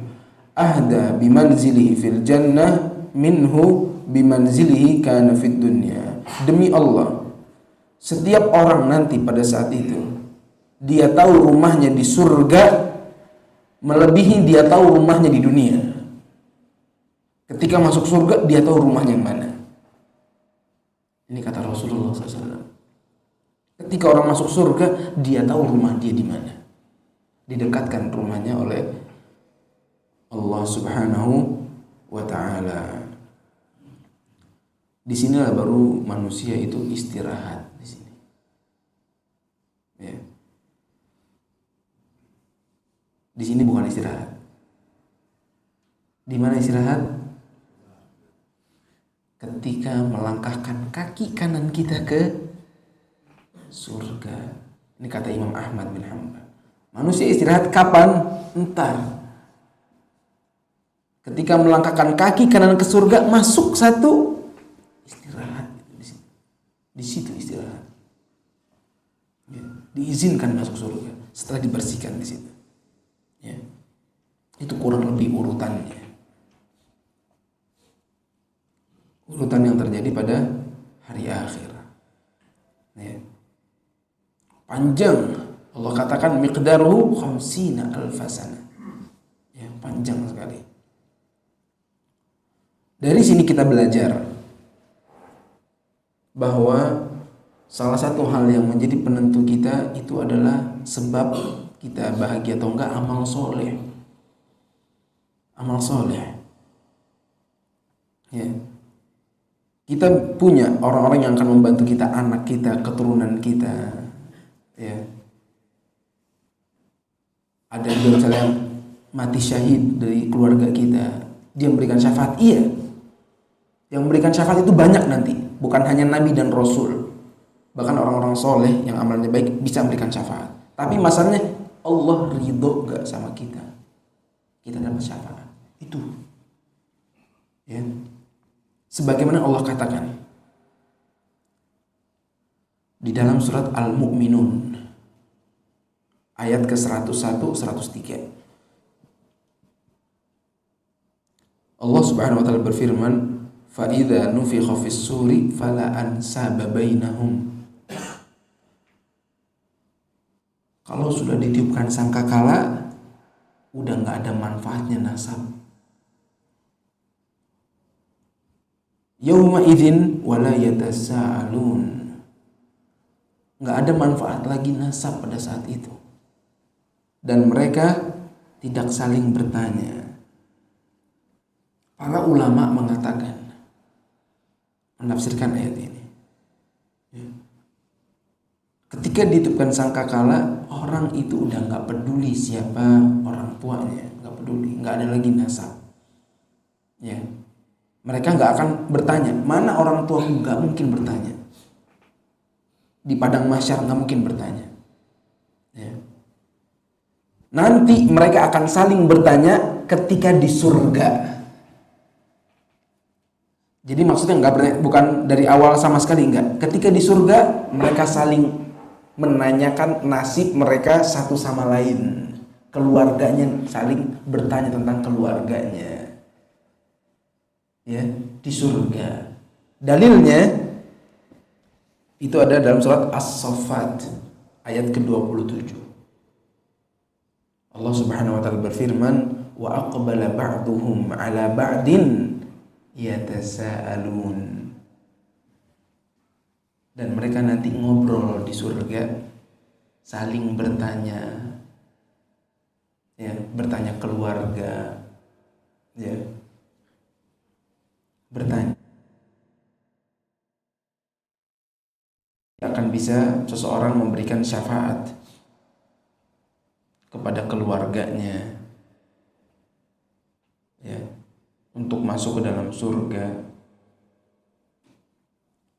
ahda bimanzilihi fil jannah minhu bimanzilihi kana fid dunya." Demi Allah, setiap orang nanti pada saat itu dia tahu rumahnya di surga melebihi dia tahu rumahnya di dunia. Ketika masuk surga dia tahu rumahnya yang mana. Ini kata Rasulullah SAW. Ketika orang masuk surga, dia tahu rumah dia di mana. Didekatkan rumahnya oleh Allah Subhanahu wa Ta'ala. Di sinilah baru manusia itu istirahat di sini. Ya. Di sini bukan istirahat. Di mana istirahat? Ketika melangkahkan kaki kanan kita ke surga. Ini kata Imam Ahmad bin Hanbal. Manusia istirahat kapan? Entar. Ketika melangkahkan kaki kanan ke surga, masuk satu, istirahat di situ istirahat. Ya. Diizinkan masuk surga setelah dibersihkan di situ. Ya. Itu kurang lebih urutannya. Urutan yang terjadi pada hari akhir. Ya. Panjang. Allah katakan miqdaruhu 50 alfasana. Ya, panjang sekali. Dari sini kita belajar bahwa salah satu hal yang menjadi penentu kita itu adalah sebab kita bahagia atau enggak amal soleh. Amal soleh. Ya. Kita punya orang-orang yang akan membantu kita, anak kita, keturunan kita. Ya. Ada juga misalnya mati syahid dari keluarga kita, dia memberikan syafaat. Iya, yang memberikan syafaat itu banyak nanti, bukan hanya nabi dan rasul, bahkan orang-orang soleh yang amalnya baik bisa memberikan syafaat. Tapi masalahnya Allah ridho gak sama kita, kita dapat syafaat itu. Ya. Sebagaimana Allah katakan di dalam surat Al-Mu'minun ayat ke-101, 103. Allah Subhanahu wa taala berfirman, "Fa idza nufikha fis suri fala ansaba bainahum." Kalau sudah ditiupkan sangkakala, udah enggak ada manfaatnya nasab. Yauma idzin wala yatasaalun. Enggak ada manfaat lagi nasab pada saat itu. dan mereka tidak saling bertanya. Para ulama mengatakan, menafsirkan ayat ini, ketika ditiupkan sangkakala, orang itu udah nggak peduli siapa orang tuanya, nggak peduli, nggak ada lagi nasab. Ya, mereka nggak akan bertanya, mana orang tuaku, nggak mungkin bertanya. Di padang mahsyar nggak mungkin bertanya. Ya. Nanti mereka akan saling bertanya ketika di surga. Jadi maksudnya bukan dari awal sama sekali, enggak. Ketika di surga mereka saling menanyakan nasib mereka satu sama lain. Keluarganya saling bertanya tentang keluarganya. Ya, di surga. Dalilnya itu ada dalam surat As-Saffat ayat ke-27. Allah Subhanahu wa taala berfirman, wa aqbala ba'duhum 'ala ba'din yatasaalun. Dan mereka nanti ngobrol di surga, saling bertanya, ya, bertanya keluarga, ya, bertanya. Akan bisa seseorang memberikan syafaat kepada keluarganya, ya, untuk masuk ke dalam surga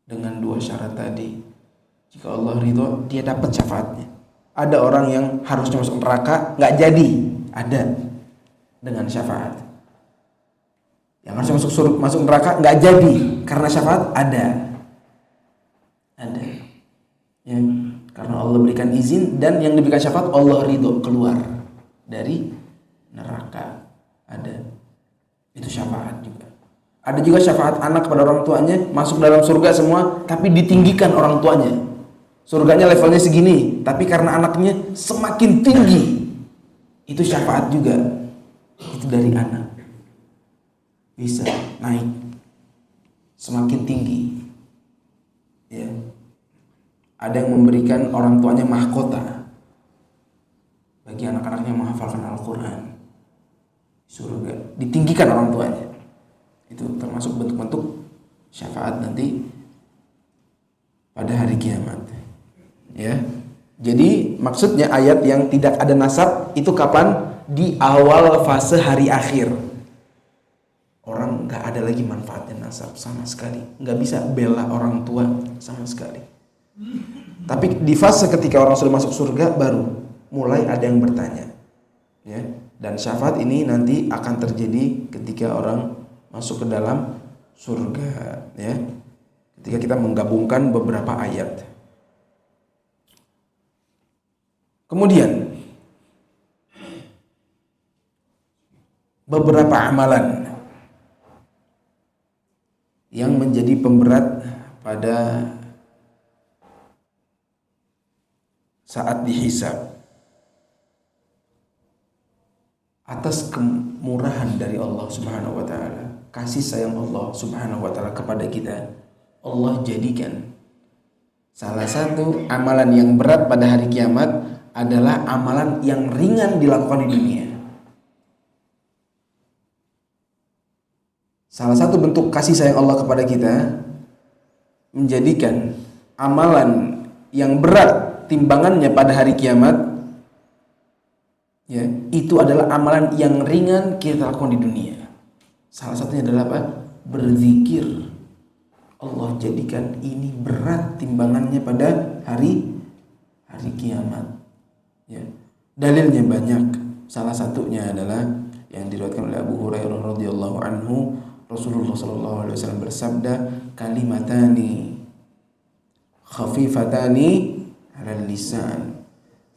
dengan dua syarat tadi. Jika Allah ridho, dia dapat syafaatnya. Ada orang yang harusnya masuk neraka, nggak jadi, ada dengan syafaat. Yang harusnya masuk neraka nggak jadi karena syafaat, ada. Ya, karena Allah berikan izin, dan yang diberikan syafaat Allah ridho keluar dari neraka, ada. Itu syafaat juga. Ada juga syafaat anak kepada orang tuanya, masuk dalam surga semua, tapi ditinggikan orang tuanya. Surganya levelnya segini, tapi karena anaknya semakin tinggi, itu syafaat juga. Itu dari anak, bisa naik semakin tinggi. Ya. Ada yang memberikan orang tuanya mahkota bagi anak-anaknya menghafalkan Al-Quran. Surga ditinggikan orang tuanya. Itu termasuk bentuk-bentuk syafaat nanti pada hari kiamat. Ya. Jadi maksudnya ayat yang tidak ada nasab itu kapan? Di awal fase hari akhir. Orang nggak ada lagi manfaatnya nasab sama sekali. Nggak bisa bela orang tua sama sekali. Tapi di fase ketika orang sudah masuk surga, baru mulai ada yang bertanya, ya. Dan syafaat ini nanti akan terjadi ketika orang masuk ke dalam surga, ya. Ketika kita menggabungkan beberapa ayat. Kemudian beberapa amalan yang menjadi pemberat pada saat dihisab atas kemurahan dari Allah Subhanahu wa taala, kasih sayang Allah Subhanahu wa taala kepada kita. Allah jadikan salah satu amalan yang berat pada hari kiamat adalah amalan yang ringan dilakukan di dunia. Salah satu bentuk kasih sayang Allah kepada kita menjadikan amalan yang berat timbangannya pada hari kiamat, ya, itu adalah amalan yang ringan kita lakukan di dunia. Salah satunya adalah apa? Berzikir. Allah jadikan ini berat timbangannya pada hari kiamat. Ya. Dalilnya banyak. Salah satunya adalah yang diriwayatkan oleh Abu Hurairah radhiyallahu anhu, Rasulullah sallallahu alaihi wasallam bersabda, kalimatani khafifatani 'alal lisan,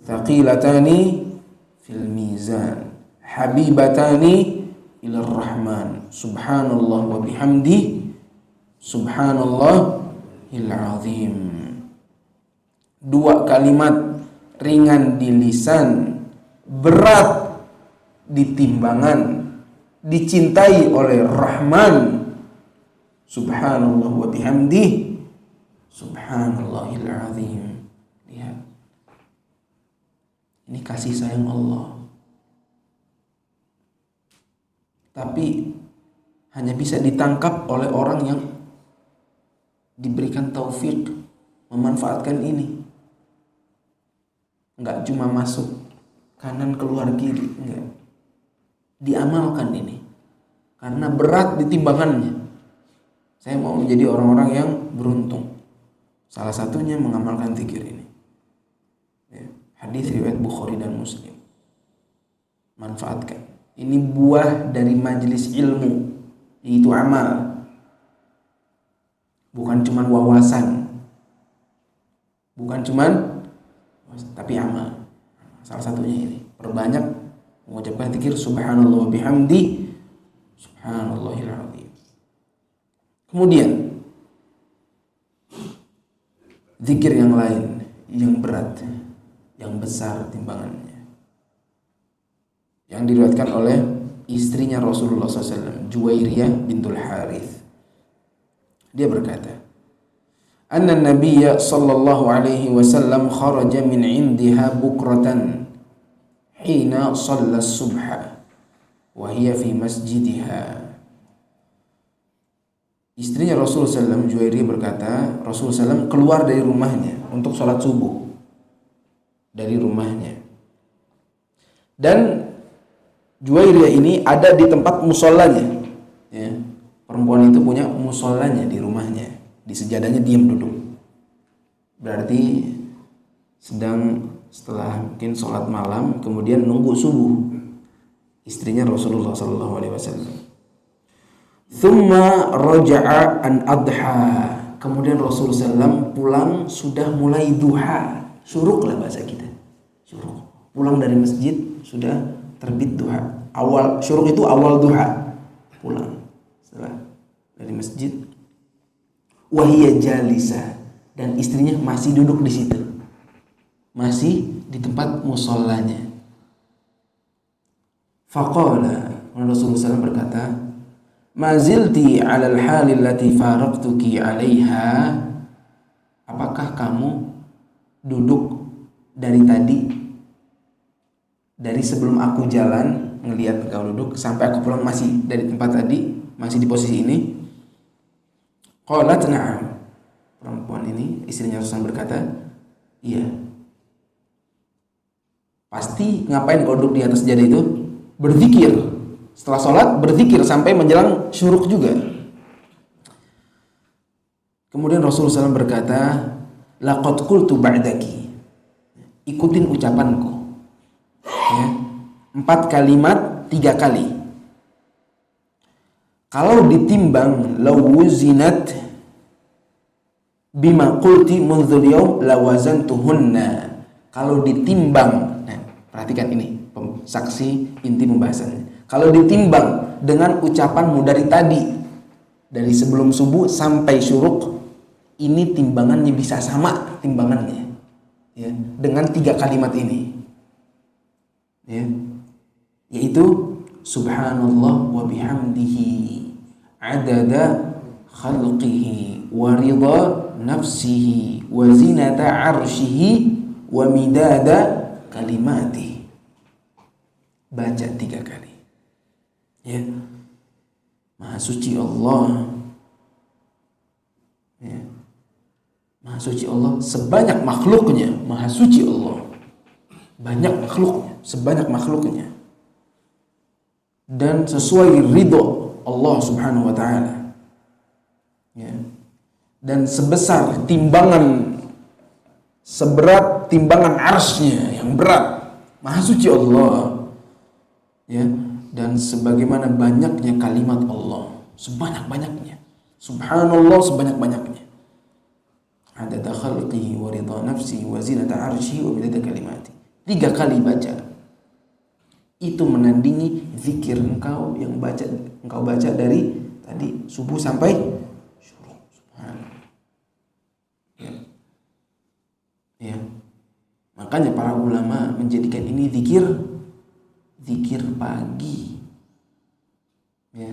thaqilatani fil mizan, habibatani ilar rahman, subhanallah wa bihamdi, subhanallahil azim. Dua kalimat ringan di lisan, berat di timbangan, dicintai oleh Rahman, subhanallah wa bihamdi, subhanallahil azim. Lihat, Ini kasih sayang Allah. Tapi hanya bisa ditangkap oleh orang yang diberikan taufik memanfaatkan ini. Enggak cuma masuk kanan keluar kiri, enggak. Diamalkan ini. Karena berat di timbangannya. Saya mau menjadi orang-orang yang beruntung. Salah satunya mengamalkan zikir ini. Ya, hadis riwayat Bukhari dan Muslim. Manfaatkan. Ini buah dari majelis ilmu, yaitu amal. Bukan cuma wawasan. Bukan cuma, tapi amal. Salah satunya ini. Perbanyak mengucapkan zikir subhanallah bihamdi subhanallahil azim. Kemudian zikir yang lain yang berat, yang besar timbangannya, yang diriwayatkan oleh istrinya Rasulullah SAW, Juwairiyah bintul Harith. Dia berkata, anna Nabiyya sallallahu alaihi wasallam kharaja min indiha bukratan hina shalla subha wa hiya fi masjidiha. Istrinya Rasulullah SAW, Juwairiyah berkata, Rasulullah SAW keluar dari rumahnya untuk sholat subuh. Dari rumahnya. Dan Juwairiyah ini ada di tempat musallanya. Ya. Perempuan itu punya musallanya di rumahnya. Di sejadahnya diam duduk. Berarti sedang setelah mungkin sholat malam, kemudian nunggu subuh. Istrinya Rasulullah SAW. Thumma raja'a an adha. Kemudian Rasulullah SAW pulang sudah mulai duha. Syuruk lah bahasa kita. Syuruk. Pulang dari masjid sudah terbit duha. Awal syuruk itu awal duha. Pulang setelah dari masjid. Wahiyya jalisa, dan istrinya masih duduk di situ. Masih di tempat musallanya. Faqala, Rasulullah SAW berkata, ma zilti 'alal halil lati faraqtuki 'alaiha. Apakah kamu duduk dari tadi, dari sebelum aku jalan ngelihat kau duduk sampai aku pulang masih dari tempat tadi, masih di posisi ini? Qalat na'am. Perempuan ini, istrinya Rasulullah berkata, iya. Pasti ngapain kau duduk di atas sajadah itu? Berzikir. Setelah sholat berzikir sampai menjelang syuruk juga. Kemudian Rasulullah SAW berkata, laqad qultu ba'daki. Ikutin ucapanku. Ya. 4 kalimat 3 kali. Kalau ditimbang lawuzinat bima qulti mundzul yaum lawazantuhunna. Kalau ditimbang, nah, perhatikan ini saksi inti pembahasannya. Kalau ditimbang dengan ucapanmu dari tadi, dari sebelum subuh sampai syuruk, ini timbangannya bisa sama timbangannya, ya, dengan 3 kalimat ini, ya, yaitu subhanallah wa bihamdihi adada khalqihi wa ridha nafsihi wa zinata arshihi wa midada kalimati. Baca 3 kali, ya. Maha suci Allah, ya. Maha suci Allah sebanyak makhluknya. Maha suci Allah banyak makhluknya, sebanyak makhluknya, dan sesuai ridho Allah Subhanahu wa ta'ala, ya. Dan sebesar timbangan, seberat timbangan arsy-Nya yang berat. Maha suci Allah, ya. Dan sebagaimana banyaknya kalimat Allah, sebanyak-banyaknya. Subhanallah sebanyak-banyaknya. Adada khalqihi wa ridha nafsihi wa zinata arsyihi wa midada kalimati. 3 kali baca. Itu menandingi zikir engkau yang engkau baca dari tadi subuh sampai syuruk. Subhanallah. Ya. Ya. Makanya para ulama menjadikan ini zikir pagi. Ya.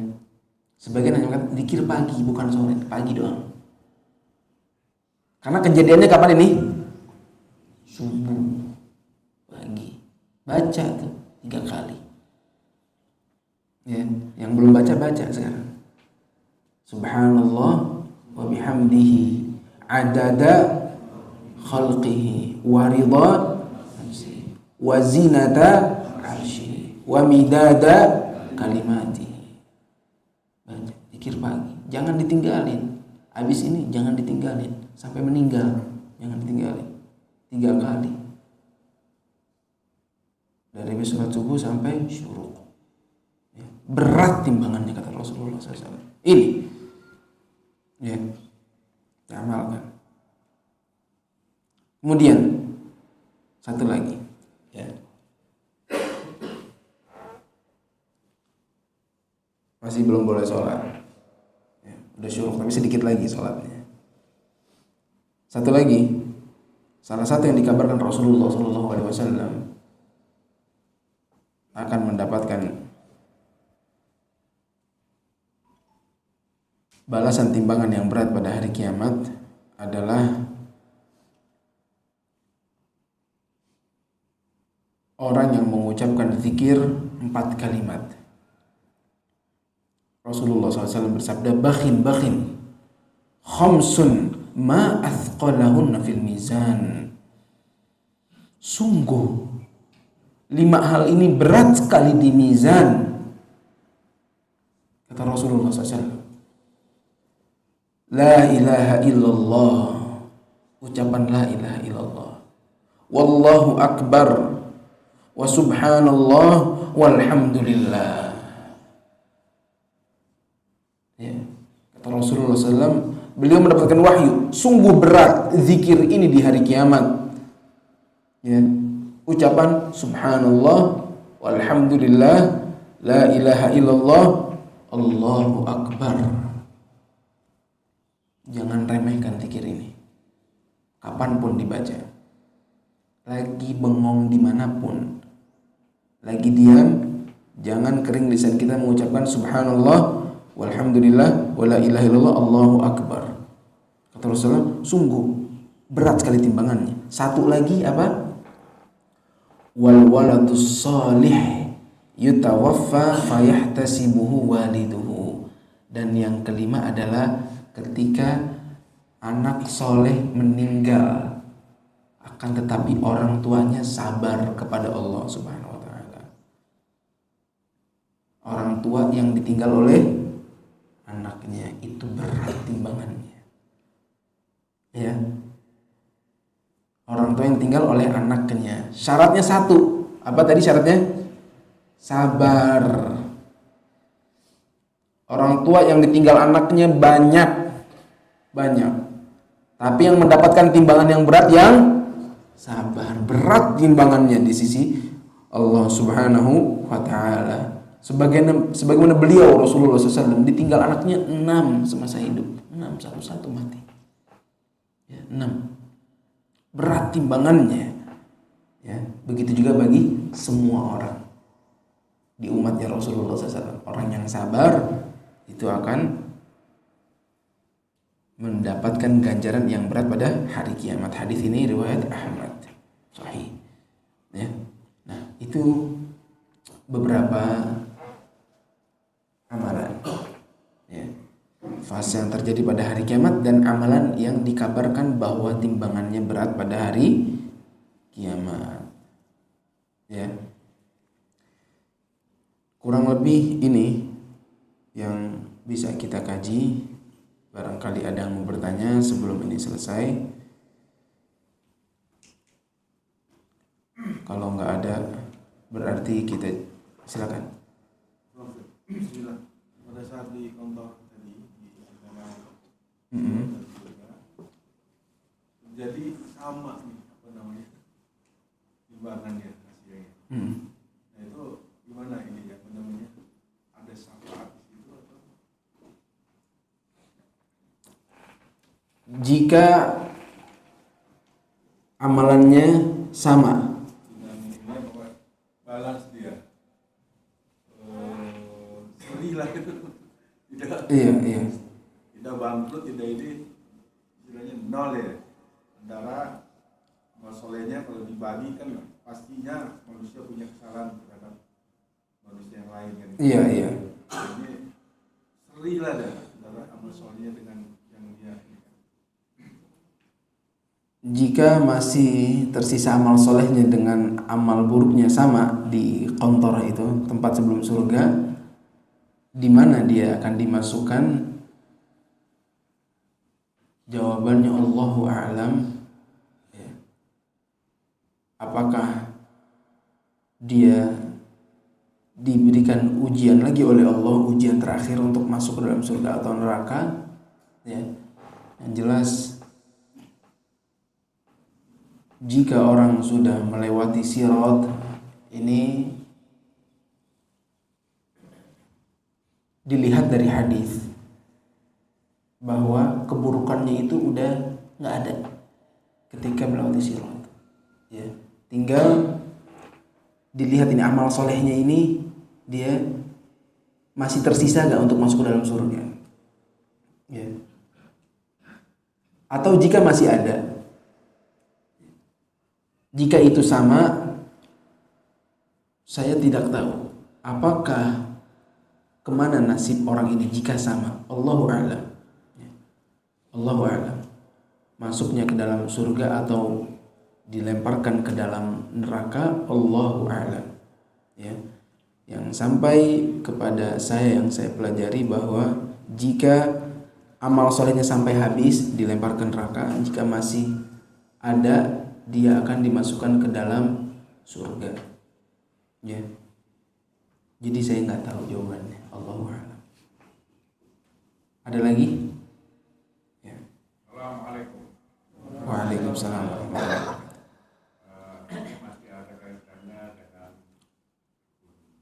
Sebagian hanya mengatakan zikir pagi, bukan sore, pagi doang. Karena kejadiannya kapan ini? Subuh pagi. Baca tuh 3 kali. Ya, yang belum baca sekarang. Subhanallah wa bihamdihi adada khalqihi wa ridha nafsihi wa zinata arsyihi wa midada kalimatihi. Baca zikir pagi, jangan ditinggalin. Habis ini jangan ditinggalin sampai meninggal, jangan ditinggalin. 3 kali. Dari habis sholat subuh sampai syuruk. Ya, berat timbangannya kata Rasulullah SAW. Ini ya, amalkan. Kemudian satu lagi ya. Masih belum boleh sholat ya, udah syuruk tapi sedikit lagi sholatnya. Satu lagi, salah satu yang dikabarkan Rasulullah SAW akan mendapatkan balasan timbangan yang berat pada hari kiamat adalah orang yang mengucapkan zikir 4 kalimat. Rasulullah SAW bersabda, bakhin khamsun ma athqalahunna fil mizan. Sungguh 5 hal ini berat sekali di mizan, kata Rasulullah SAW. La ilaha illallah, ucapan la ilaha illallah. Wallahu akbar, wa subhanallah, walhamdulillah. Ya, kata Rasulullah SAW, beliau mendapatkan wahyu, sungguh berat zikir ini di hari kiamat. Ya, ucapan subhanallah, walhamdulillah, la ilaha illallah, Allahu akbar. Jangan remehkan zikir ini. Kapanpun dibaca. Lagi bengong dimanapun, lagi diam, jangan kering lisan kita mengucapkan subhanallah, walhamdulillah, wala ilaha illallah, Allahu akbar. Kata Rasulullah, sungguh berat sekali timbangannya. Satu lagi apa? Wal waladus salih yutawaffa fayahtasibuhu waliduhu. Dan yang kelima adalah ketika anak soleh meninggal, akan tetapi orang tuanya sabar kepada Allah Subhanahu wa ta'ala. Orang tua yang ditinggal oleh anaknya itu berat timbangannya. Ya. Orang tua yang ditinggal oleh anaknya. Syaratnya satu. Apa tadi syaratnya? Sabar. Orang tua yang ditinggal anaknya banyak. Tapi yang mendapatkan timbangan yang berat yang sabar. Berat timbangannya di sisi Allah Subhanahu wa ta'ala. Sebagaimana beliau Rasulullah SAW ditinggal anaknya 6 semasa hidup. 6 satu-satu mati. Ya, 6. Berat timbangannya. Ya, begitu juga bagi semua orang di umatnya Rasulullah SAW. Orang yang sabar itu akan mendapatkan ganjaran yang berat pada hari kiamat. Hadis ini riwayat Ahmad, sahih. Ya. Nah, itu beberapa amalan. Ya. Fase yang terjadi pada hari kiamat dan amalan yang dikabarkan bahwa timbangannya berat pada hari kiamat. Ya. Kurang lebih ini yang bisa kita kaji. Barangkali ada yang mau bertanya sebelum ini selesai. Kalau nggak ada, berarti kita silakan. Bismillah. Pada saat di kantor tadi di antara jadi sama nih apa namanya timbangannya hasilnya. Nah itu gimana ini ya apa namanya ada syafaat di situ atau? Jika amalannya sama, Balance dia seri lah itu tidak iya tidak bangkrut tidak ini istilahnya nol ya antara masolehnya kalau dibagi kan pastinya manusia punya kesalahan terhadap manusia yang lain kan. Iya. Ini seri lah dah antara amal solehnya dengan yang dia ini. Jika masih tersisa amal solehnya dengan amal buruknya sama di kontor itu, tempat sebelum surga, di mana dia akan dimasukkan? Jawabannya Allahu a'lam. Ya. Apakah dia diberikan ujian lagi oleh Allah, ujian terakhir untuk masuk ke dalam surga atau neraka? Ya. Yang jelas, jika orang sudah melewati sirat ini, dilihat dari hadis bahwa keburukannya itu udah nggak ada ketika melewati sirat. Ya, tinggal dilihat ini amal solehnya ini, dia masih tersisa nggak untuk masuk ke dalam surga. Ya. Atau jika masih ada, jika itu sama, saya tidak tahu apakah kemana nasib orang ini jika sama. Allahu a'lam. Allahu a'lam. Masuknya ke dalam surga atau dilemparkan ke dalam neraka, Allahu a'lam. Ya. Yang sampai kepada saya, yang saya pelajari, bahwa jika amal solehnya sampai habis dilemparkan neraka, jika masih ada, dia akan dimasukkan ke dalam surga. Ya. Jadi saya nggak tahu jawabannya. Allahu a'lam. Ada lagi? Ya. Assalamualaikum. Waalaikumsalam. Masih ada kaitannya dengan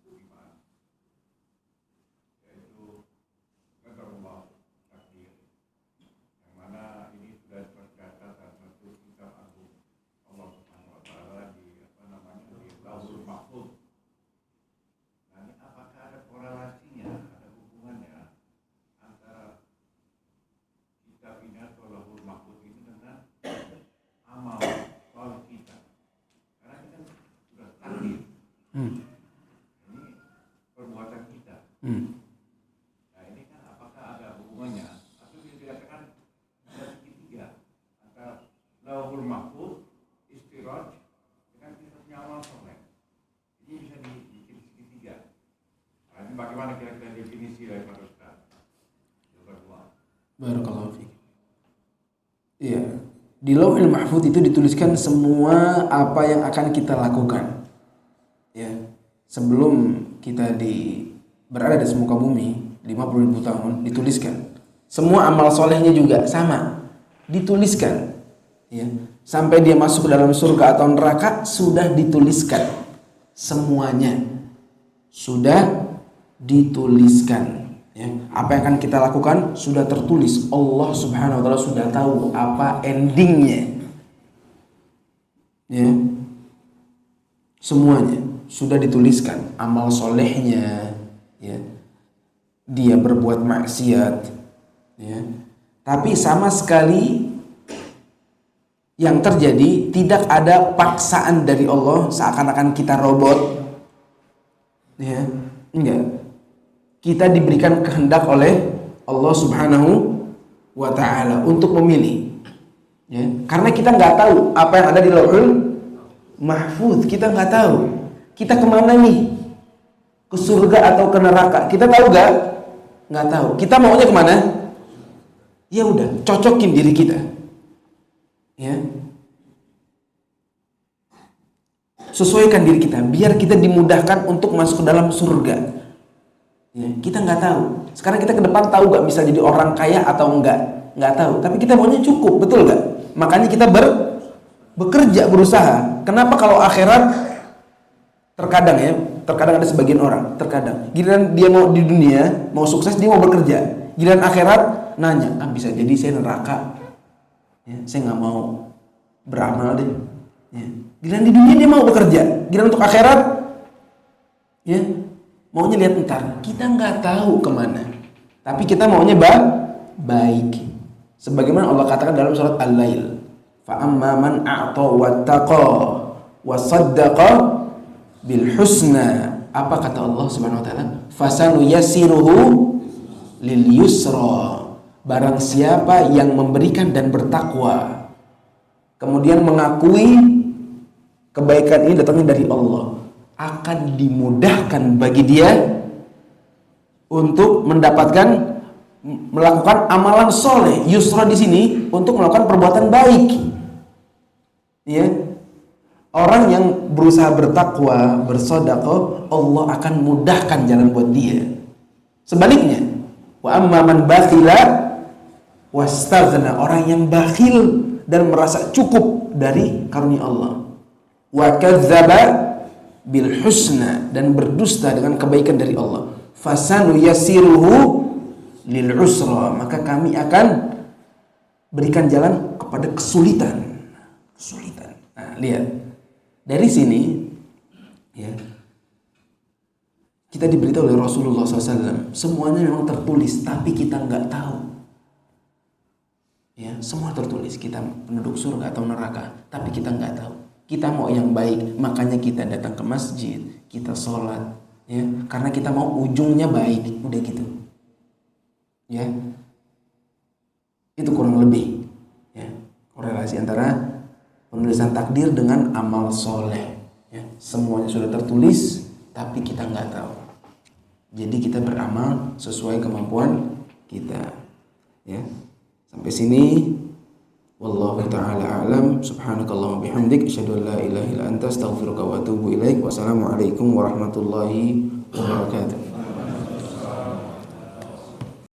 iman, yaitu qadarullah, takdir, yang mana ini sudah tercatat dalam satu kitab agung Allah Subhanahu wa taala di Lauhul Mahfuz. Nah, ini apakah ada korelasinya, ada hubungannya antara kitab ini atau Lauhul Mahfuz ini dengan amal soleh kita? Karena kita sudah takdir. Ini perbuatan kita. Nah, ini kan apakah ada hubungannya atau bisa dikatakan ada segitiga antara Lauhul Mahfuz, istiraj dengan kita punya amal soleh? Ini bisa dibikin segitiga. Nah, ini bagaimana kira-kira definisi dari Pak Ustaz? Barakallahu fiik. Iya, di Lauhul Mahfuz itu dituliskan semua apa yang akan kita lakukan. Ya, sebelum kita berada di muka bumi 50.000 tahun, dituliskan. Semua amal solehnya juga sama, dituliskan. Ya, sampai dia masuk ke dalam surga atau neraka sudah dituliskan. Semuanya sudah dituliskan. Ya, apa yang akan kita lakukan sudah tertulis. Allah Subhanahu wa taala sudah tahu apa endingnya. Ya. Semuanya sudah dituliskan, amal solehnya, ya. Dia berbuat maksiat, ya. Tapi sama sekali yang terjadi tidak ada paksaan dari Allah seakan-akan kita robot. Ya, enggak. Kita diberikan kehendak oleh Allah Subhanahu wa taala untuk memilih. Ya, karena kita nggak tahu apa yang ada di Lauhul Mahfuz, kita nggak tahu. Kita kemana nih? Ke surga atau ke neraka? Kita tahu nggak? Nggak tahu. Kita maunya kemana? Ya udah, cocokin diri kita. Ya. Sesuaikan diri kita biar kita dimudahkan untuk masuk ke dalam surga. Ya, kita nggak tahu. Sekarang kita ke depan tahu nggak bisa jadi orang kaya atau enggak? Nggak tahu. Tapi kita maunya cukup, betul nggak? Makanya kita bekerja, berusaha. Kenapa kalau akhirat terkadang ada sebagian orang, terkadang giliran dia mau di dunia, mau sukses, dia mau bekerja. Giliran akhirat nanya, bisa jadi saya neraka. Ya, saya nggak mau beramal deh. Ya. Giliran di dunia dia mau bekerja, giliran untuk akhirat, ya maunya lihat ntar. Kita nggak tahu kemana, tapi kita maunya baik. Sebagaimana Allah katakan dalam surat Al-Lail, fa amma man a'ta wattaqa wa saddaqa bil husna. Apa kata Allah Subhanahu wa taala? Fasanuyassiruhu lil yusra. Barang siapa yang memberikan dan bertakwa, kemudian mengakui kebaikan ini datangnya dari Allah, akan dimudahkan bagi dia untuk melakukan amalan soleh. Yusra di sini untuk melakukan perbuatan baik. Ya, orang yang berusaha bertakwa, bersedekah, Allah akan mudahkan jalan buat dia. Sebaliknya, wa amma man bakhila wastaghna, orang yang bakhil dan merasa cukup dari karunia Allah, wa kadzdzaba bil husna, dan berdusta dengan kebaikan dari Allah, fasanuyassiruhu lil usra, maka kami akan berikan jalan kepada kesulitan. Nah, lihat dari sini, ya, kita diberitahu oleh Rasulullah SAW, semuanya memang tertulis, tapi kita nggak tahu. Ya, semua tertulis, kita penduduk surga atau neraka, tapi kita nggak tahu. Kita mau yang baik, makanya kita datang ke masjid, kita sholat, ya, karena kita mau ujungnya baik, udah gitu. Ya, itu kurang lebih, ya, korelasi antara penulisan takdir dengan amal soleh. Ya, semuanya sudah tertulis, tapi kita nggak tahu. Jadi kita beramal sesuai kemampuan kita. Ya. Sampai sini, wallahu ta'ala a'lam. Subhanakallahumma bihamdik, asyhadu an la ilaha illa anta, astaghfiruka wa atubu ilaik. Wassalamualaikum warahmatullahi wabarakatuh.